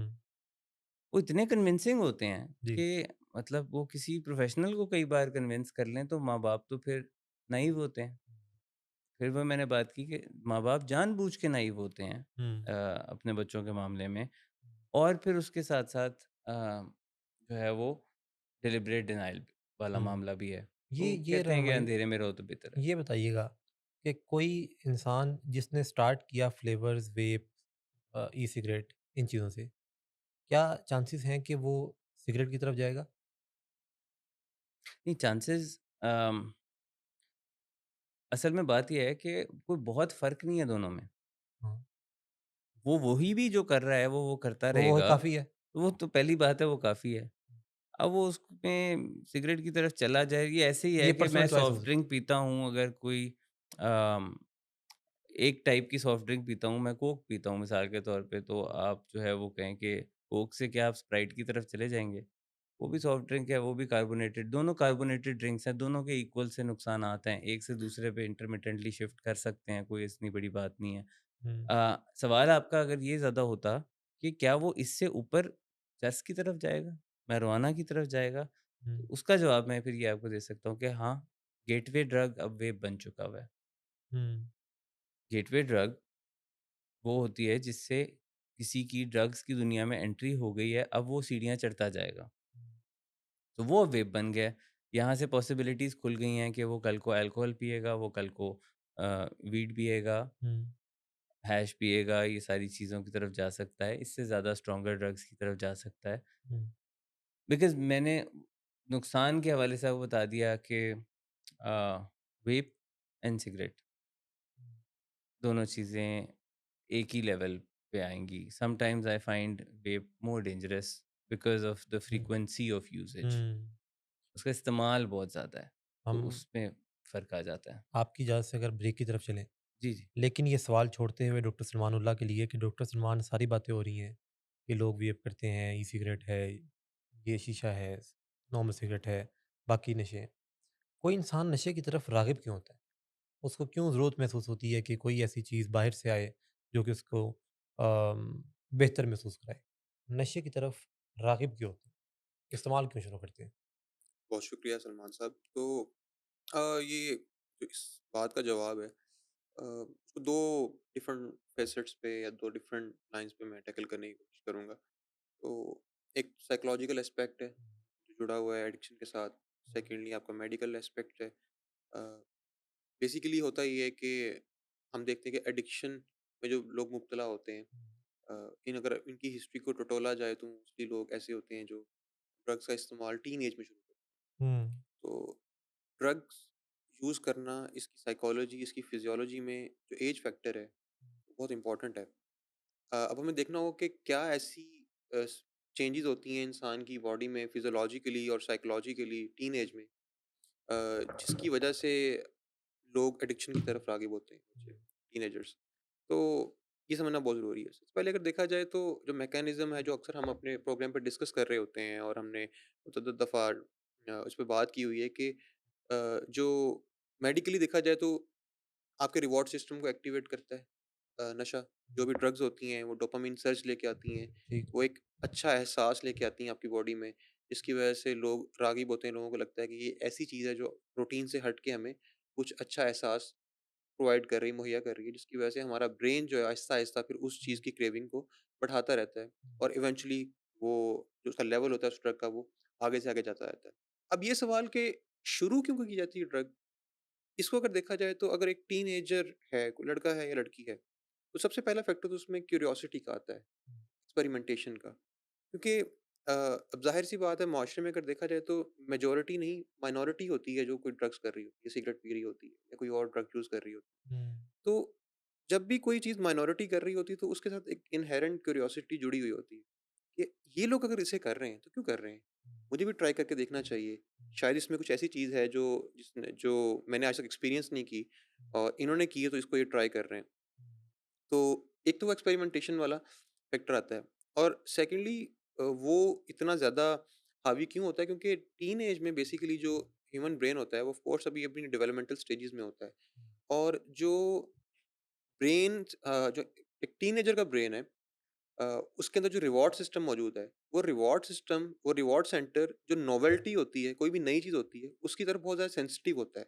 वो इतने कन्विंसिंग होते हैं जी। कि मतलब वो किसी प्रोफ़ेशनल को कई बार कन्विंस कर लें, तो माँ-बाप तो फिर नाइव होते हैं। फिर वो मैंने बात की कि माँ-बाप जानबूझ के नाइव होते हैं हुँ, अपने बच्चों के मामले में और फिर उसके साथ-साथ जो है वो डिलिबरेट डिनायल वाला हुँ। मामला भी है। तो ये कहते हैं कि रहनुमाई अंधेरे में रहो तो बेहतर है। ये बताइएगा कि कोई इंसान जिसने स्टार्ट किया फ्लेवर्स, वेप ई-सिगरेट इन चीज़ों से, क्या चांसेस हैं कि वो सिगरेट की तरफ जाएगा? नहीं चांसेस असल में बात ये है कि कोई बहुत फ़र्क नहीं है दोनों में। हाँ, वो वही भी जो कर रहा है वो करता वो रहेगा, काफ़ी है। वो तो पहली बात है वो काफ़ी है। अब वो उसमें सिगरेट की तरफ चला जाए, ये ऐसे ही है ये कि मैं पर्सनल चॉइस हो सॉफ्ट सकती ड्रिंक पीता हूँ अगर कोई अम, एक टाइप की सॉफ्ट ड्रिंक पीता हूँ, मैं कोक पीता हूँ मिसाल के तौर पे, तो आप जो है वो कहें कि कोक से क्या आप स्प्राइट की तरफ चले जाएँगे? वो भी सॉफ्ट ड्रिंक है, वो भी कार्बोनेटेड, दोनों कार्बोनेटेड ड्रिंक्स हैं, दोनों के इक्वल से नुकसानात हैं, एक से दूसरे पे इंटरमिटेंटली शिफ्ट कर सकते हैं, कोई इतनी बड़ी बात नहीं है। हुँ, सवाल आपका अगर ये ज़्यादा होता कि क्या वो इससे ऊपर चरस की तरफ जाएगा, marijuana की तरफ जाएगा? हुँ, तो उसका जवाब मैं फिर ये आपको दे सकता हूँ कि हाँ, गेटवे ड्रग अब वेप बन चुका हुआ है। हुँ, गेटवे ड्रग वो होती है जिससे किसी की ड्रग्स की दुनिया में एंट्री हो गई है, अब वो सीढ़ियाँ चढ़ता जाएगा। तो वो अब वेप बन गया है। यहाँ से पॉसिबिलिटीज़ खुल गई हैं कि वो कल को अल्कोहल पिएगा, वो कल को वीड पिएगा, हुँ, हैश पिएगा, ये सारी चीज़ों की तरफ जा सकता है। इससे ज़्यादा स्ट्रॉन्गर ड्रग्स की तरफ जा सकता है। हुँ, बिकॉज़ मैंने नुकसान के हवाले से आपको बता दिया कि वेप एंड सिगरेट दोनों चीज़ें एक ही लेवल पे आएँगी। Sometimes I find vape more dangerous because of the hmm, frequency of usage. हुँ। उसका इस्तेमाल बहुत ज़्यादा है, तो हम उसमें फ़र्क आ जाता है। आपकी इजाज़त से अगर ब्रेक की तरफ चलें, जी, जी। लेकिन ये सवाल छोड़ते हुए डॉक्टर सलमान उल्लाह के लिए कि डॉक्टर सलमान सारी बातें हो रही हैं कि लोग वेप करते हैं, ई सिगरेट है, ये शीशा है, नॉर्मल सिगरेट है, बाकी नशे हैं। कोई इंसान नशे की तरफ राग़िब क्यों होता है? उसको क्यों ज़रूरत महसूस होती है कि कोई ऐसी चीज़ बाहर से आए जो कि उसको बेहतर महसूस कराए? नशे की तरफ राग़िब क्यों होते हैं? इस्तेमाल क्यों शुरू करते हैं? बहुत शुक्रिया सलमान साहब। तो ये जो इस बात का जवाब है, उसको 2 डिफरेंट फ़ेसेट्स पे या 2 डिफरेंट लाइन्स पे मैं टैकल करने की कोशिश करूँगा। तो एक साइकोलॉजिकल एस्पेक्ट है, जो जुड़ा हुआ है एडिक्शन के साथ। सेकेंडली आपका मेडिकल एस्पेक्ट है। अ, बेसिकली होता ये है कि हम देखते हैं कि एडिक्शन में जो लोग मुब्तला होते हैं, इन अगर इनकी हिस्ट्री को टटोला जाए तो मोस्टली लोग ऐसे होते हैं जो ड्रग्स का इस्तेमाल टीन एज में शुरू करते हैं। हुँ, तो ड्रग्स यूज़ करना, इसकी साइकोलॉजी, इसकी फिजियोलॉजी में जो एज फैक्टर है, वो बहुत इंपॉर्टेंट है। अब हमें देखना होगा कि क्या ऐसी चेंजेस होती हैं इंसान की बॉडी में फिजियोलॉजिकली और साइकोलॉजिकली टीन एज में, जिसकी वजह से लोग एडिक्शन की तरफ राग़िब होते हैं, बच्चे, टीनेजर्स। तो ये समझना बहुत ज़रूरी है। सबसे पहले अगर देखा जाए तो जो मैकेनिज़्म है, जो अक्सर हम अपने प्रोग्राम पे डिस्कस कर रहे होते हैं और हमने मुतअद्दिद दफ़ा उस पे बात की हुई है कि जो मेडिकली देखा जाए तो आपके रिवॉर्ड सिस्टम को एक्टिवेट करता है नशा। जो भी ड्रग्स होती हैं, वो डोपामाइन सर्ज लेके आती हैं। ठीक। वो एक अच्छा एहसास लेके आती हैं आपकी बॉडी में, जिसकी वजह से लोग राग़िब होते हैं। लोगों को लगता है कि ये ऐसी चीज़ है जो रूटीन से हट के हमें कुछ अच्छा एहसास प्रोवाइड कर रही है, मुहैया कर रही है, जिसकी वजह से हमारा ब्रेन जो है आहिस्ता-आहिस्ता फिर उस चीज़ की क्रेविंग को बढ़ाता रहता है और इवेंचुअली वो जो उसका लेवल होता है उस ड्रग का, वो आगे से आगे जाता रहता है। अब ये सवाल कि शुरू क्यों की जाती है ड्रग? इसको अगर देखा जाए तो अगर एक टीनेजर है, कोई लड़का है या लड़की है, तो सबसे पहला फैक्टर तो उसमें क्यूरियोसिटी का आता है, एक्सपेरिमेंटेशन का। क्योंकि अब ज़ाहिर-सी बात है, माशरे में अगर देखा जाए तो मेजॉरिटी नहीं, माइनॉरिटी होती है जो कोई ड्रग्स कर रही होती है, सिगरेट पी रही होती है या कोई और ड्रग यूज़ कर रही होती है। हुँ, तो जब भी कोई चीज़ माइनॉरिटी कर रही होती है तो उसके साथ एक इन्हेरेंट क्यूरियोसिटी जुड़ी हुई होती है कि ये लोग अगर इसे कर रहे हैं तो क्यों कर रहे हैं? मुझे भी ट्राई करके देखना चाहिए। शायद इसमें कुछ ऐसी चीज़ है जो मैंने आज तक एक्सपीरियंस नहीं की और इन्होंने की है, तो इसको ये ट्राई कर रहे हैं। तो एक तो वो एक्सपेरिमेंटेशन वाला फैक्टर आता है और सेकेंडली वो इतना ज़्यादा हावी क्यों होता है, क्योंकि टीन एज में बेसिकली जो ह्यूमन ब्रेन होता है वो ऑफ कोर्स अभी अपनी डेवलपमेंटल स्टेजेस में होता है। और जो जो एक टीनेजर का ब्रेन है, अ, उसके अंदर जो रिवॉर्ड सिस्टम मौजूद है, वो रिवॉर्ड सेंटर जो नोवेल्टी होती है, कोई भी नई चीज़ होती है, उसकी तरफ बहुत ज़्यादा सेंसिटिव होता है।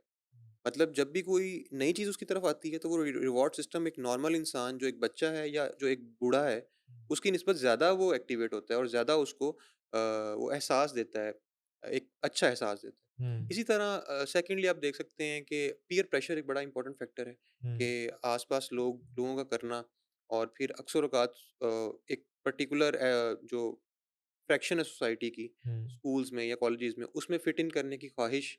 मतलब जब भी कोई नई चीज़ उसकी तरफ आती है, तो वो रिवॉर्ड सिस्टम एक नॉर्मल इंसान, जो एक बच्चा है या जो एक बूढ़ा है, उसकी निस्बत ज़्यादा वो एक्टिवेट होता है और ज़्यादा उसको वो एहसास देता है, एक अच्छा एहसास देता है। हुँ, इसी तरह सेकेंडली आप देख सकते हैं कि पीयर प्रेशर एक बड़ा इंपॉर्टेंट फैक्टर है हुँ, कि आस-पास लोगों का करना और फिर अक्सर औक़ात एक पर्टिकुलर जो फ्रैक्शन है सोसाइटी की, हुँ, स्कूल्स में या कॉलेजेस में, उसमें फिट इन करने की ख्वाहिश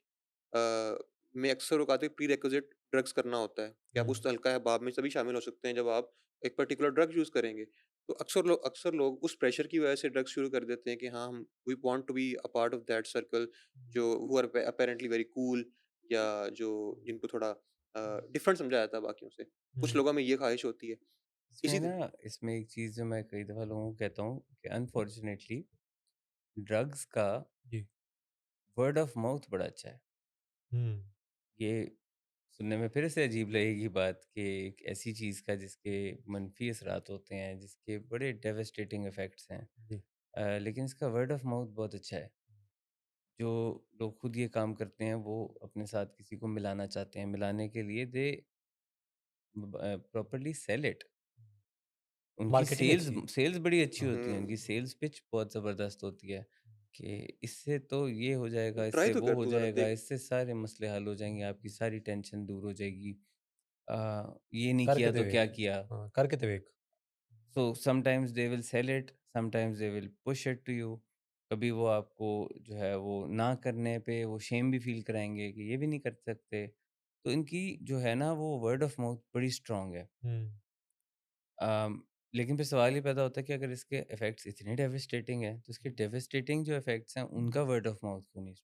अ, में अक्सर औक़ात एक प्रीरेक्विज़िट ड्रग्स करना होता है कि आप हुँ, उस हल्का या बाब में तभी शामिल हो सकते हैं जब आप एक पर्टिकुलर ड्रग यूज़ करेंगे। तो अक्सर लोग उस प्रेशर की वजह से ड्रग्स शुरू कर देते हैं कि हाँ, हम we want to be a part of that circle, जो who are apparently very cool, या जो जिनको थोड़ा डिफरेंट समझा जाता है बाकियों से। कुछ हुँ, लोगों में ये ख्वाहिश होती है। इसी त इसमें एक चीज़ जो मैं कई दफ़ा लोगों को कहता हूँ कि अनफॉर्चुनेटली ड्रग्स का जी, वर्ड ऑफ माउथ बड़ा अच्छा है। हुँ, ये सुनने में फिर से अजीब लगेगी बात कि एक ऐसी चीज़ का जिसके मनफ़ी असरात होते हैं, जिसके बड़े डेवास्टेटिंग इफ़ेक्ट्स हैं। जी, लेकिन इसका वर्ड ऑफ माउथ बहुत अच्छा है। जो लोग खुद ये काम करते हैं, वो अपने साथ किसी को मिलाना चाहते हैं, मिलाने के लिए दे प्रॉपर्ली सेल इट। उनकी मार्केटिंग अच्छी है। सेल्स बड़ी अच्छी हाँ, होती है, उनकी हुँ, सेल्स पिच बहुत ज़बरदस्त होती है कि इससे तो ये हो जाएगा, ट्राई इससे तो वो कर हो तू ज़रा जाएगा, देख। इससे सारे मसले हल हो जाएँगे, आपकी सारी टेंशन दूर हो जाएगी। ये नहीं करके किया तो तो देख। क्या किया? हाँ, करके तो देख। So sometimes they will sell it, sometimes they will push it to you. कभी वो आपको जो है वो ना करने पे वो शेम भी फ़ील कराएँगे कि ये भी नहीं कर सकते। तो इनकी जो है ना वो वर्ड ऑफ माउथ बड़ी स्ट्रॉन्ग है। हुँ, अम, लेकिन फिर सवाल ये पैदा होता है कि अगर इसके इफ़ेक्ट्स इतने डेवास्टेटिंग हैं, तो इसके डेवास्टेटिंग जो इफ़ेक्ट्स हैं, उनका वर्ड ऑफ माउथ क्यों नहीं?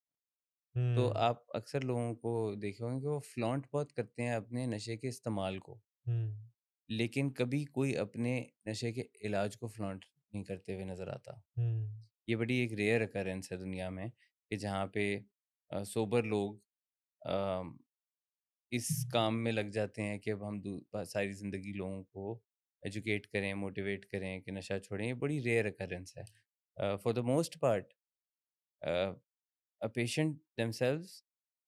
तो हुँ, आप अक्सर लोगों को देखे होंगे कि वो फ्लॉन्ट बहुत करते हैं अपने नशे के इस्तेमाल को, हुँ, लेकिन कभी कोई अपने नशे के इलाज को फ्लॉन्ट नहीं करते हुए नज़र आता। हुँ, ये बड़ी एक रेयर अकरेंस है दुनिया में कि जहाँ पे सोबर लोग अ, इस काम में लग जाते हैं कि अब हम सारी ज़िंदगी लोगों को एजुकेट करें, मोटिवेट करें कि नशा छोड़ें। ये बड़ी रेयर अकरेंस है। For the most part a patient themselves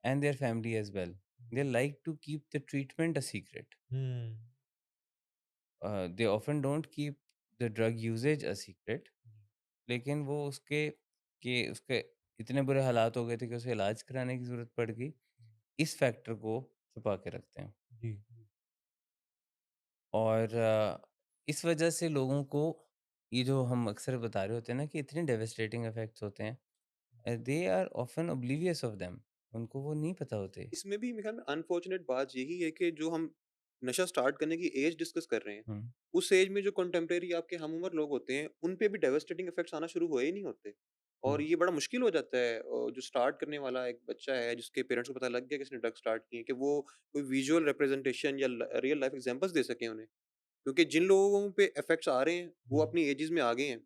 and their family as well. They like to keep the treatment a secret. Hmm, They often don't keep the drug usage a secret. लेकिन वो उसके इतने बुरे हालात हो गए थे कि उसे इलाज कराने की ज़रूरत पड़ गई। इस फैक्टर को छुपा के रखते हैं जी, और इस वजह से लोगों को ये जो हम अक्सर बता रहे होते हैं ना कि इतने डेवास्टेटिंग इफ़ेक्ट्स होते हैं, they are often oblivious of them. उनको वो नहीं पता होते। इसमें भी मेरे ख्याल में अनफॉर्चुनेट बात यही है कि जो हम नशा स्टार्ट करने की एज डिस्कस कर रहे हैं, हुँ, उस एज में जो कंटेम्प्रेरी आपके हम उम्र लोग होते हैं, उन पे भी डेवास्टेटिंग इफेक्ट्स आना शुरू हुए ही नहीं होते। हुँ, और ये बड़ा मुश्किल हो जाता है जो स्टार्ट करने वाला एक बच्चा है, जिसके पेरेंट्स को पता लग गया कि इसने ड्रग स्टार्ट की है, कि वो कोई विजुअल रिप्रेजेंटेशन या रियल लाइफ एग्जांपल्स दे सकें उन्हें। क्योंकि जिन लोगों पे इफेक्ट्स आ रहे हैं, वो हुँ, अपनी एजेस में आ गए हैं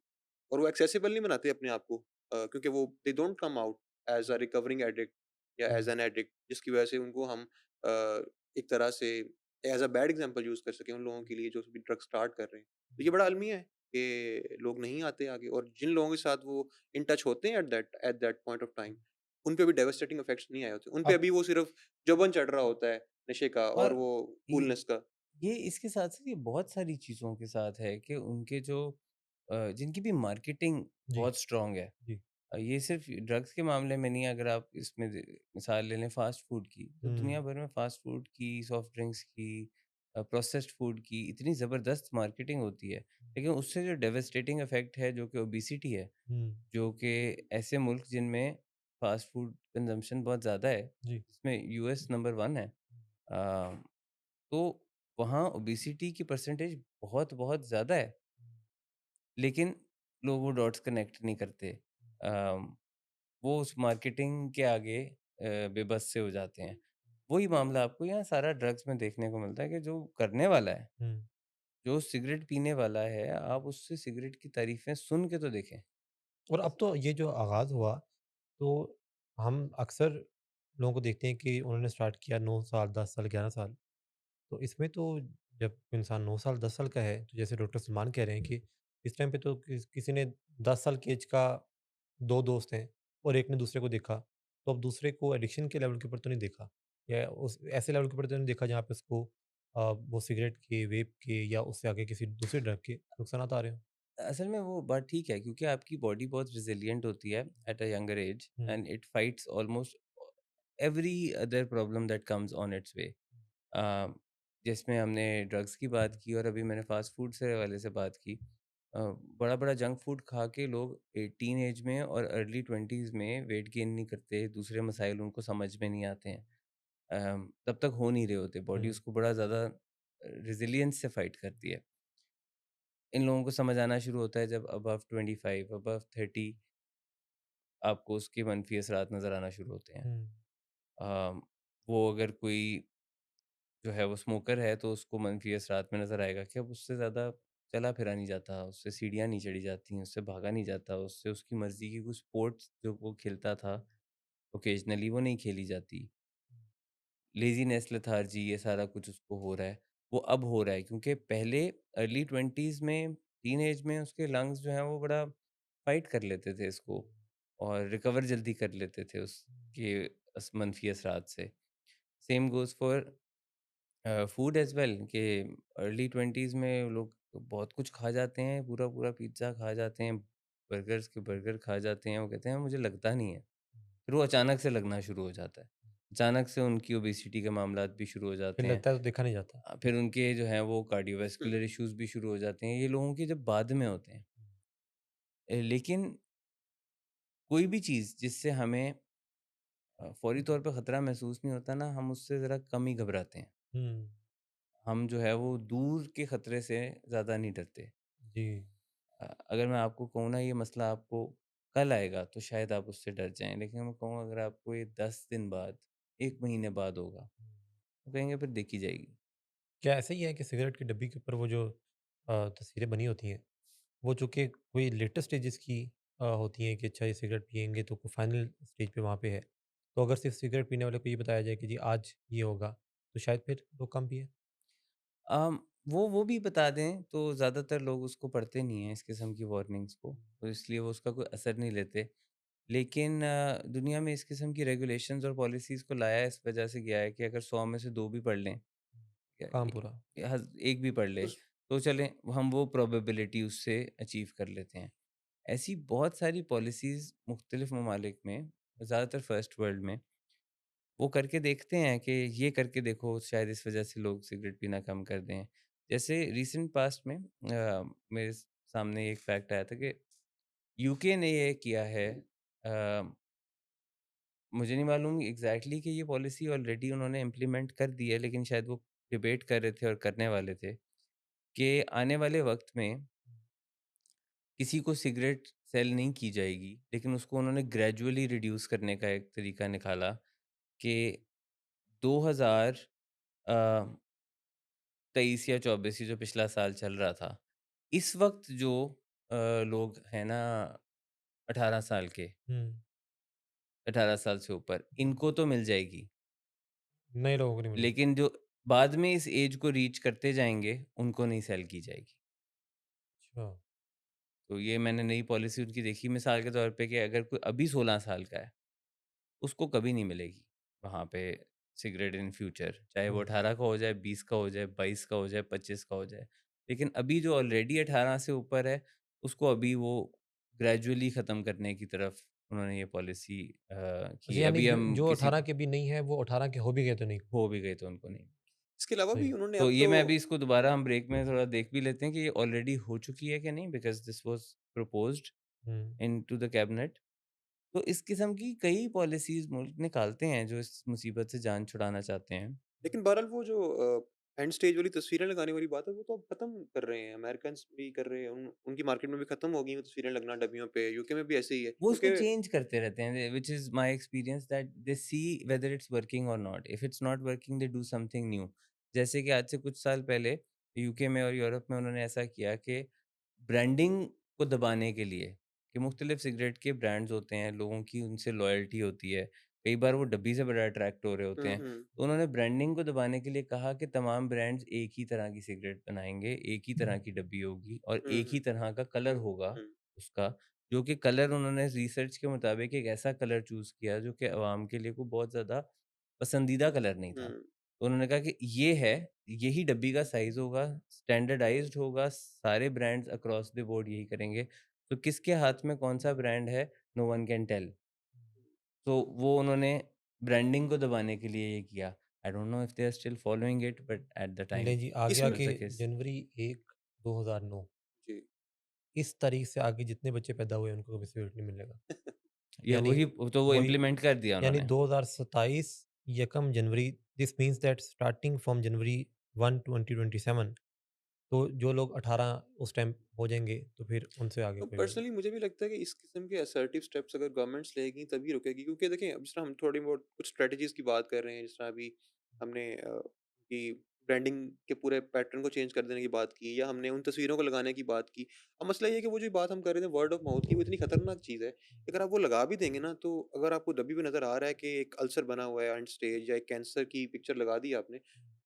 और वो एक्सेसिबल नहीं बनाते अपने आप को, क्योंकि वो they don't come out as a recovering addict या हुँ, एज एन एडिक्ट, जिसकी वजह से उनको हम अ, एक तरह से as a bad example use कर सकें उन लोगों के लिए जो भी ड्रग स्टार्ट कर रहे हैं। तो ये बड़ा अलमिया है कि लोग नहीं आते आगे, और जिन लोगों के साथ वो इन टच होते हैं at that point of time, उन पे भी डेवास्टेटिंग इफेक्ट्स नहीं आए होते, उन पे अब अभी वो सिर्फ जुबान चढ़ रहा होता है नशे का और और वो ये कूलनेस का। ये इसके साथ-साथ ये बहुत सारी चीज़ों के साथ है कि उनके जो जिनकी भी मार्केटिंग जी, बहुत स्ट्रॉन्ग है। जी, ये सिर्फ़ ड्रग्स के मामले में नहीं है, अगर आप इसमें मिसाल ले लें फ़ास्ट फ़ूड की, तो हुँ, दुनिया भर में फ़ास्ट फ़ूड की, सॉफ्ट ड्रिंक्स की, प्रोसेस्ड फ़ूड की इतनी ज़बरदस्त मार्केटिंग होती है। लेकिन उससे जो डेवास्टेटिंग इफ़ेक्ट है जो कि ओबेसिटी है, हुँ, जो कि ऐसे मुल्क जिनमें फ़ास्ट फ़ूड कंज़म्पशन बहुत ज़्यादा है, जी, इसमें यूएस नंबर 1 है। अ, तो वहाँ ओबेसिटी की परसेंटेज बहुत-बहुत ज़्यादा है, लेकिन लोग वो डॉट्स कनेक्ट नहीं करते। अम, वो उस मार्केटिंग के आगे बेबस से हो जाते हैं। वही मामला आपको यहाँ सारा ड्रग्स में देखने को मिलता है कि जो करने वाला है, हुँ। जो सिगरेट पीने वाला है, आप उससे सिगरेट की तारीफ़ें सुन के तो देखें। और अब तो ये जो आगाज़ हुआ, तो हम अक्सर लोगों को देखते हैं कि उन्होंने स्टार्ट किया 9 साल, 10 साल, 11 साल। तो इसमें तो जब इंसान 9 साल, 10 साल का है, तो जैसे डॉक्टर सलमान कह रहे हैं कि इस टाइम पे तो किसी ने 10 साल की एज का 2 दोस्त हैं और एक ने दूसरे को देखा, तो अब दूसरे को एडिक्शन के लेवल के ऊपर तो नहीं देखा या उस ऐसे लेवल के ऊपर तो नहीं देखा जहाँ पे उसको वो सिगरेट के, वेप के या उससे आगे किसी दूसरे ड्रग के नुकसानात आ रहे हों। असल में वो बात ठीक है क्योंकि आपकी बॉडी बहुत रिज़िलिएंट होती है at a younger age hmm, and it fights almost every other problem that comes on its way. अ, जिसमें हमने ड्रग्स की बात की और अभी मैंने फ़ास्ट फूड से वाले से बात की। बड़ा-बड़ा जंक फूड खा के लोग टीन एज में और अर्ली 20s में वेट गेन नहीं करते, दूसरे मसाइल उनको समझ में नहीं आते हैं। तब तक हो नहीं रहे होते, बॉडी हुँ, उसको बड़ा ज़्यादा रेज़िलियंस से फाइट करती है। इन लोगों को समझ आना शुरू होता है जब अबव 25, अबव 30 आपको उसके मनफ़ी असरात नज़र आना शुरू होते हैं। हुँ, अ, वो अगर कोई जो है वो स्मोकर है तो उसको मनफ़ी असरात में नज़र आएगा कि अब उससे ज़्यादा चला-फिरा नहीं जाता, उससे सीढ़ियाँ नहीं चढ़ी जाती, उससे भागा नहीं जाता, उससे उसकी मर्ज़ी की कुछ स्पोर्ट्स जो वो खेलता था ओकेजनली वो नहीं खेली जाती। लेज़ीनेस, लेथार्जी ये सारा कुछ उसको हो रहा है, वो अब हो रहा है क्योंकि पहले अर्ली 20s में, टीनेज में उसके लंग्स जो हैं वो बड़ा फ़ाइट कर लेते थे इसको और रिकवर जल्दी कर लेते थे उसके मनफ़ी असरात से। Same goes for food as well कि अर्ली 20s में लोग बहुत कुछ खा जाते हैं, पूरा-पूरा पिज़्ज़ा खा जाते हैं, बर्गर्स के बर्गर खा जाते हैं, वो कहते हैं मुझे लगता नहीं है। फिर वो अचानक से लगना शुरू हो जाता है। अचानक से उनकी ओबेसिटी के मामलात भी शुरू हो फिर जाते हैं। लगता है तो देखा नहीं जाता। फिर उनके जो हैं वो कार्डियोवैस्कुलर इश्यूज़ भी शुरू हो जाते हैं। ये लोगों के जब बाद में होते हैं। लेकिन कोई भी चीज़ जिससे हमें फ़ौरी तौर पे ख़तरा महसूस नहीं होता ना, हम उससे ज़रा कम ही घबराते हैं। हुँ, हम जो है वो दूर के खतरे से ज़्यादा नहीं डरते। जी। अगर मैं आपको कहूँ ना ये मसला आपको कल आएगा तो शायद आप उससे डर जाएँ, लेकिन मैं कहूँ अगर आपको ये 10 दिन बाद, 1 महीने बाद होगा, तो कहेंगे फिर देखी जाएगी। क्या ऐसा ही है कि सिगरेट की डब्बी के ऊपर वो जो तस्वीरें बनी होती हैं, वो चूँकि कोई लेटर स्टेजेस की होती हैं कि अच्छा ये सिगरेट पिएँगे तो कोई फाइनल स्टेज पे वहाँ पे है। तो अगर सिर्फ़ सिगरेट पीने वाले को ये बताया जाए कि जी आज ये होगा, तो शायद फिर लोग कम पिएँ। अम, वो भी बता दें तो ज़्यादातर लोग उसको पढ़ते नहीं हैं इस किस्म की वार्निंग्स को, तो इसलिए वो उसका कोई असर नहीं लेते। लेकिन दुनिया में इस किस्म की रेगुलेशंस और पॉलिसीज़ को लाया इस वजह से गया है कि अगर 100 में से 2 भी पढ़ लें या काम पूरा। 1 भी पढ़ ले, तो स तो चलें हम वो प्रोबेबिलिटी उससे अचीव कर लेते हैं। ऐसी बहुत सारी पॉलिसीज़ मुख्तलिफ़ ममालिक में, ज़्यादातर फ़र्स्ट वर्ल्ड में, वो करके देखते हैं कि ये करके देखो शायद इस वजह से लोग सिगरेट पीना कम कर दें। जैसे रीसेंट पास्ट में मेरे सामने एक फैक्ट आया था कि यूके ने ये किया है। मुझे नहीं मालूम एग्ज़ैक्टली कि ये पॉलिसी ऑलरेडी उन्होंने इम्प्लीमेंट कर दी है, लेकिन शायद वो डिबेट कर रहे थे और करने वाले थे कि आने वाले वक़्त में किसी को सिगरेट सेल नहीं की जाएगी, लेकिन उसको उन्होंने ग्रेजुअली रिड्यूस करने का एक तरीका निकाला कि 2000 अ, 23 या 24 ये जो पिछला साल चल रहा था, इस वक़्त जो लोग हैं ना 18 साल के, हुँ। 18 साल से ऊपर, इनको तो मिल जाएगी। नए लोगों को नहीं मिलेगी। लेकिन जो बाद में इस ऐज को रीच करते जाएँगे, उनको नहीं सेल की जाएगी। अच्छा। तो ये मैंने नई पॉलिसी उनकी देखी मिसाल के तौर पे कि अगर कोई अभी 16 साल का है, उसको कभी नहीं मिलेगी वहाँ पे सिगरेट इन फ्यूचर। चाहे वो हुँ। 18 का हो जाए, 20 का हो जाए, 22 का हो जाए, 25 का हो जाए। लेकिन अभी जो ऑलरेडी 18 से ऊपर है, उसको अभी वो ग्रेजुअली ख़त्म करने की तरफ उन्होंने ये पॉलिसी की अच्छा है। यानी अभी जो हम जो किसी 18 के भी नहीं है, वो 18 के हो भी गए तो नहीं। हो भी गए तो उनको नहीं। इसके अलावा सही। भी उन्होंने तो अब ये तो मैं अभी इसको दोबारा हम ब्रेक में थोड़ा देख भी लेते हैं कि ये ऑलरेडी हो चुकी है कि नहीं because this was proposed hmm. Into the cabinet. तो इस किस्म की कई पॉलिसीज़ मुल्क निकालते हैं जो इस मुसीबत से जान छुड़ाना चाहते हैं। लेकिन बहरहाल वो जो एंड स्टेज वाली तस्वीरें लगाने वाली बात है, वो तो अब खत्म कर रहे हैं। अमेरिकन्स भी कर रहे हैं। उनकी मार्केट में भी खत्म हो गई हैं तस्वीरें लगना डब्बियों पे। यूके में भी ऐसे ही है। वो उसको क्योंकि चेंज करते रहते हैं which is my experience that they see whether it's working or not. If it's not working they do something new. जैसे कि आज से कुछ साल पहले यूके में और यूरोप में उन्होंने ऐसा किया कि ब्रांडिंग को दबाने के लिए कि मुख्तलिफ सिगरेट के ब्रांड्स होते हैं, लोगों की उनसे लॉयल्टी होती है। कई बार वो डब्बी से बड़ा अट्रैक्ट हो रहे होते हुँ, हैं। हुँ। तो उन्होंने ब्रांडिंग को दबाने के लिए कहा कि तमाम ब्रांड्स एक ही तरह की सिगरेट बनाएँगे, एक ही तरह की डब्बी होगी और हुँ, एक हुँ, ही तरह का कलर होगा हुँ, उसका, जो कि कलर उन्होंने रिसर्च के मुताबिक एक ऐसा कलर चूज़ किया जो कि अवाम के लिए कोई बहुत ज़्यादा पसंदीदा कलर नहीं था। हुँ। तो उन्होंने कहा कि ये है, यही डब्बी का साइज़ होगा, स्टैंडर्डाइज़्ड होगा, सारे ब्रांड्स अक्रॉस द बोर्ड यही करेंगे। तो किसके हाथ में कौन-सा ब्रांड है, नो वन कैन टेल। तो वो उन्होंने ब्रांडिंग को दबाने के लिए ये किया। I don't know if they are still following it but at the time लें जी, आ इस गया म दैट वाज़ कि द केस। जनवरी 1, 2009 जी। इस तारीख से आगे जितने बच्चे पैदा हुए उनको कभी सिगरेट नहीं मिलेगा। ये यानी वही तो वो वही इम्प्लीमेंट कर दिया यानी उन्होंने। 2027 यकम जनवरी this means that starting from January 1 2027 तो जो लोग 18 उस टाइम हो जाएँगे तो फिर उनसे आगे तो कोई भी नहीं। पर्सनली मुझे भी लगता है कि इस किस्म के असर्टिव स्टेप्स अगर गवर्नमेंट्स लेगी तभी रुकेगी, क्योंकि देखें अब जिस तरह हम थोड़ी बहुत कुछ स्ट्रेटजीज की बात कर रहे हैं, जिस तरह अभी हमने कि ब्रांडिंग के पूरे पैटर्न को चेंज कर देने की बात की, या हमने उन तस्वीरों को लगाने की बात की। अब मसला ये है कि वो जो बात हम कर रहे थे वर्ड ऑफ माउथ की, वो इतनी खतरनाक चीज़ है कि अगर आप वो लगा भी देंगे ना, तो अगर आपको डब्बी पे नजर आ रहा है कि एक अल्सर बना हुआ है एंड स्टेज, या एक कैंसर की पिक्चर लगा दी आपने,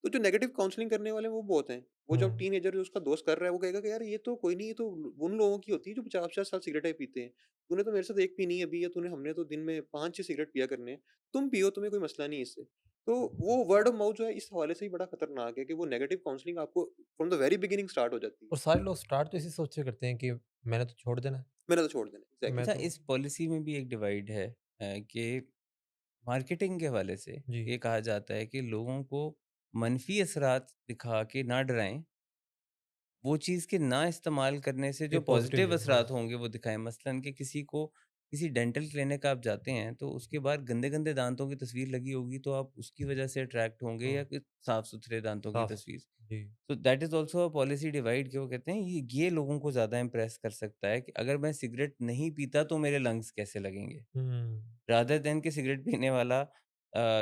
तो जो नेगेटिव काउंसलिंग करने वाले हैं वो बहुत हैं। वो हुँ, जब टीनेजर जो उसका दोस्त कर रहा है, वो कहेगा कि यार ये तो कोई नहीं, ये तो उन लोगों की होती है जो 50-50 साल सिगरेटें पीते हैं। तूने तो मेरे साथ एक पीनी है अभी, या तूने हमने तो दिन में 5-6 सिगरेट पिया करने हैं। तुम पियो, तुम्हें कोई मसला नहीं है इससे। तो वो वर्ड ऑफ माउथ जो है इस हवाले से ही बड़ा खतरनाक है कि वो नेगेटिव काउंसलिंग आपको from the very beginning start हो जाती है। और सारे लोग स्टार्ट तो इसी सोच से करते हैं कि मैंने तो छोड़ देना है, मैंने तो छोड़ देना है। मैं अच्छा एग्ज़ैक्टली। तो इस पॉलिसी में भी एक डिवाइड है कि मार्केटिंग के हवाले से जी, ये कहा जाता है कि लोगों को मनफ़ी असरात दिखा के ना डराएँ, वो चीज़ के ना इस्तेमाल करने से जो ये पॉज़िटिव पॉज़िटिव है, हाँ। असरात होंगे वो दिखाएँ। मसलन कि किसी को किसी डेंटल क्लिनिक आप जाते हैं तो उसके बाहर गंदे-गंदे दाँतों की तस्वीर लगी होगी तो आप उसकी वजह से अट्रैक्ट होंगे या हाँ, कि साफ-सुथरे दाँतों की साफ तस्वीर। जी। तो that is also a policy divide कि वो कहते हैं ये लोगों को ज़्यादा इम्प्रेस कर सकता है कि अगर मैं सिगरेट नहीं पीता तो मेरे लंग्स कैसे लगेंगे? हुँ, रादर देन कि सिगरेट पीने वाला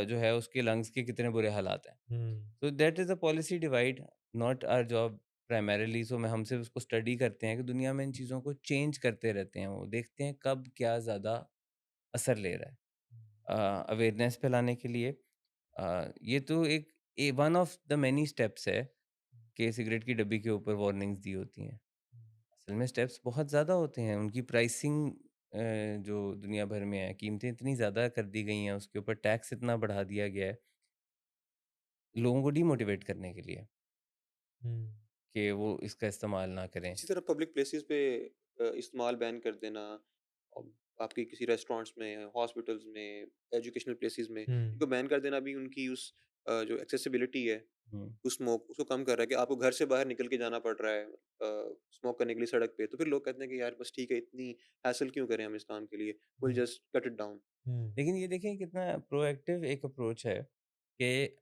जो है उसके लंग्स के कितने बुरे हालात हैं। हुँ, तो that is a policy divide, not our job primarily. So मैं हम सिर्फ उसको स्टडी करते हैं कि दुनिया में इन चीज़ों को चेंज करते रहते हैं वो, देखते हैं कब क्या ज़्यादा असर ले रहा है। अवेयरनेस फैलाने के लिए ये तो एक one of the many steps है कि सिगरेट की डब्बी के ऊपर वार्निंग्स दी होती हैं। असल में स्टेप्स बहुत ज़्यादा होते हैं, उनकी प्राइसिंग जो दुनिया भर में है, कीमतें इतनी ज़्यादा कर दी गई हैं, उसके ऊपर टैक्स इतना बढ़ा दिया गया है, लोगों को डिमोटिवेट करने के लिए हुँ, कि वो इसका इस्तेमाल ना करें। इसी तरह पब्लिक प्लेसेस पे इस्तेमाल बैन कर देना, अब आपके किसी रेस्टोरेंट्स में, हॉस्पिटल्स में, एजुकेशनल प्लेसेस में, हुँ, इनको बैन कर देना भी उनकी उस जो एक्सेसिबिलिटी है, हुँ। उस स्मोक उसको कम कर रहा है कि आपको घर से बाहर निकल के जाना पड़ रहा है स्मोक करने के लिए सड़क पे। तो फिर लोग कहते हैं कि यार बस ठीक है, इतनी हैसल क्यों करें हम इस काम के लिए? Will hmm, just cut it down. हुँ। लेकिन ये देखें कितना प्रोएक्टिव एक अप्रोच है कि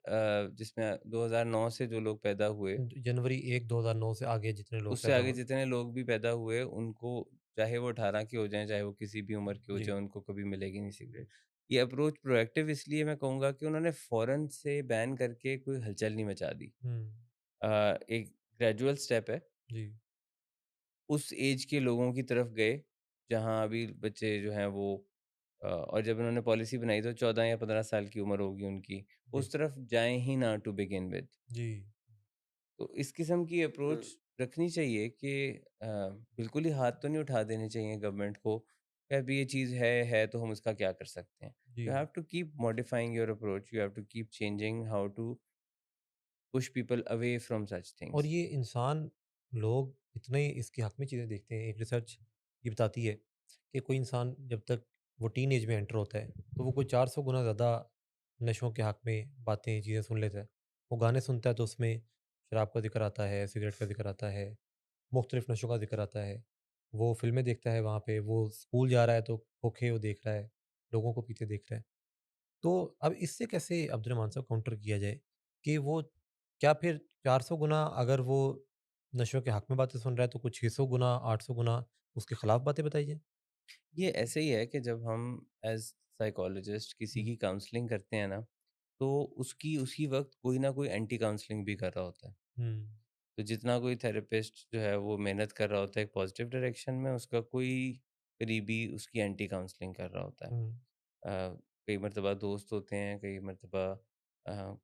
जिसमें 2009 से जो लोग पैदा हुए, जनवरी 1 2009 से आगे जितने लोग उससे पैदा आगे हुए। जितने लोग भी पैदा हुए, उनको चाहे वो 18 के हो जाएँ, चाहे वो किसी भी उम्र के हो जी। जाएँ, उनको कभी मिलेगी नहीं सिगरेट। ये अप्रोच प्रोएक्टिव इसलिए मैं कहूँगा कि उन्होंने फ़ौरन से बैन करके कोई हलचल नहीं मचा दी। हुँ, एक ग्रेजुअल स्टेप है, जी, उस ऐज के लोगों की तरफ गए, जहाँ अभी बच्चे जो हैं वो और जब उन्होंने पॉलिसी बनाई तो 14 या 15 साल की उम्र होगी उनकी, जी, उस तरफ जाएँ ही ना टू बिगिन विद। जी। तो इस किस्म की हुँ। अप्रोच रखनी चाहिए कि बिल्कुल ही हाथ तो नहीं उठा देने चाहिए गवर्नमेंट को, कि अभी ये चीज़ है तो हम उसका क्या कर सकते हैं। जी। You have to keep modifying your approach, you have to keep changing how to push people away from such और थिंग्स। ये इंसान लोग इतने इसके हक में चीज़ें देखते हैं। एक रिसर्च ये बताती है कि कोई इंसान जब तक वो टीन एज में एंटर होता है, तो वो कोई 400 गुना ज़्यादा नशों के हक में बातें, चीज़ें सुन लेता है। वो गाने सुनता है तो उसमें शराब का ज़िक्र आता है, सिगरेट का ज़िक्र आता है, मुख्तलिफ़ नशों का ज़िक्र आता है। वो फ़िल्में देखता है वहाँ पे, वो स्कूल जा रहा है तो खोखे वो देख रहा है, लोगों को पीते देख रहा है। तो अब इससे कैसे अब्दुर्रहमान साहब काउंटर किया जाए कि वो क्या फिर 400 गुना अगर वो नशों के हक में बातें सुन रहा है तो कुछ 600 गुना, 800 गुना उसके खिलाफ बातें बताई जाएँ? ये ऐसे ही है कि जब हम एज़ साइकोलॉजिस्ट किसी हुँ, की काउंसलिंग करते हैं ना, तो उसकी उसी वक़्त कोई ना कोई एंटी काउंसलिंग भी कर रहा होता है। हुँ, तो जितना कोई थेरेपिस्ट जो है वो मेहनत कर रहा होता है एक पॉजिटिव डायरेक्शन में, उसका कोई करीबी उसकी एंटी काउंसलिंग कर रहा होता है। हुँ, कई मर्तबा दोस्त होते हैं, कई मर्तबा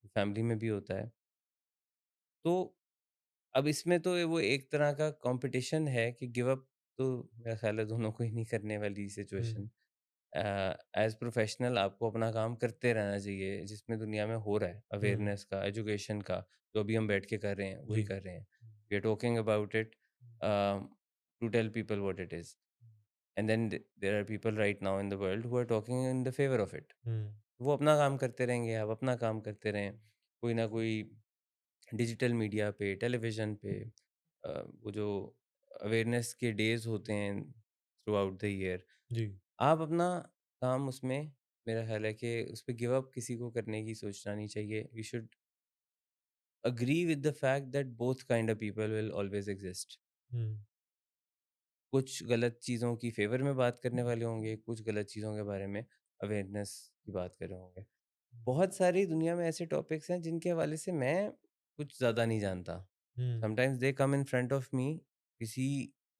फैमिली में भी होता है। तो अब इसमें तो वो एक तरह का कॉम्पिटिशन है कि गिव अप तो मेरा ख़्याल है दोनों को ही नहीं करने वाली सिचुएशन। हुँ, एज़ प्रोफ़ेशनल आपको अपना काम करते रहना चाहिए, जिसमें दुनिया में हो रहा है, हुँ, अवेयरनेस का, एजुकेशन का, जो अभी हम बैठ के कर रहे हैं, वही जी। कर रहे हैं। We are talking about it to tell people what it is. And then there are people right now in the world who are talking in the favour of it. हुँ, वो अपना काम करते रहेंगे, आप अपना काम करते रहें। कोई ना कोई डिजिटल मीडिया पे, टेलीविज़न पे वो जो अवेयरनेस के डेज़ होते हैं थ्रू आउट द ईयर, जी। आप अपना काम उसमें मेरा ख़्याल है कि उस पे गिव अप किसी को करने की सोचना नहीं चाहिए। We should agree with the fact that both kind of people will always exist. हुँ, कुछ गलत चीज़ों की फ़ेवर में बात करने वाले होंगे, कुछ गलत चीज़ों के बारे में अवेयरनेस की बात कर रहे होंगे। बहुत सारी दुनिया में ऐसे टॉपिक्स हैं जिनके हवाले से मैं कुछ ज़्यादा नहीं जानता। हुँ, sometimes they come in front of me किसी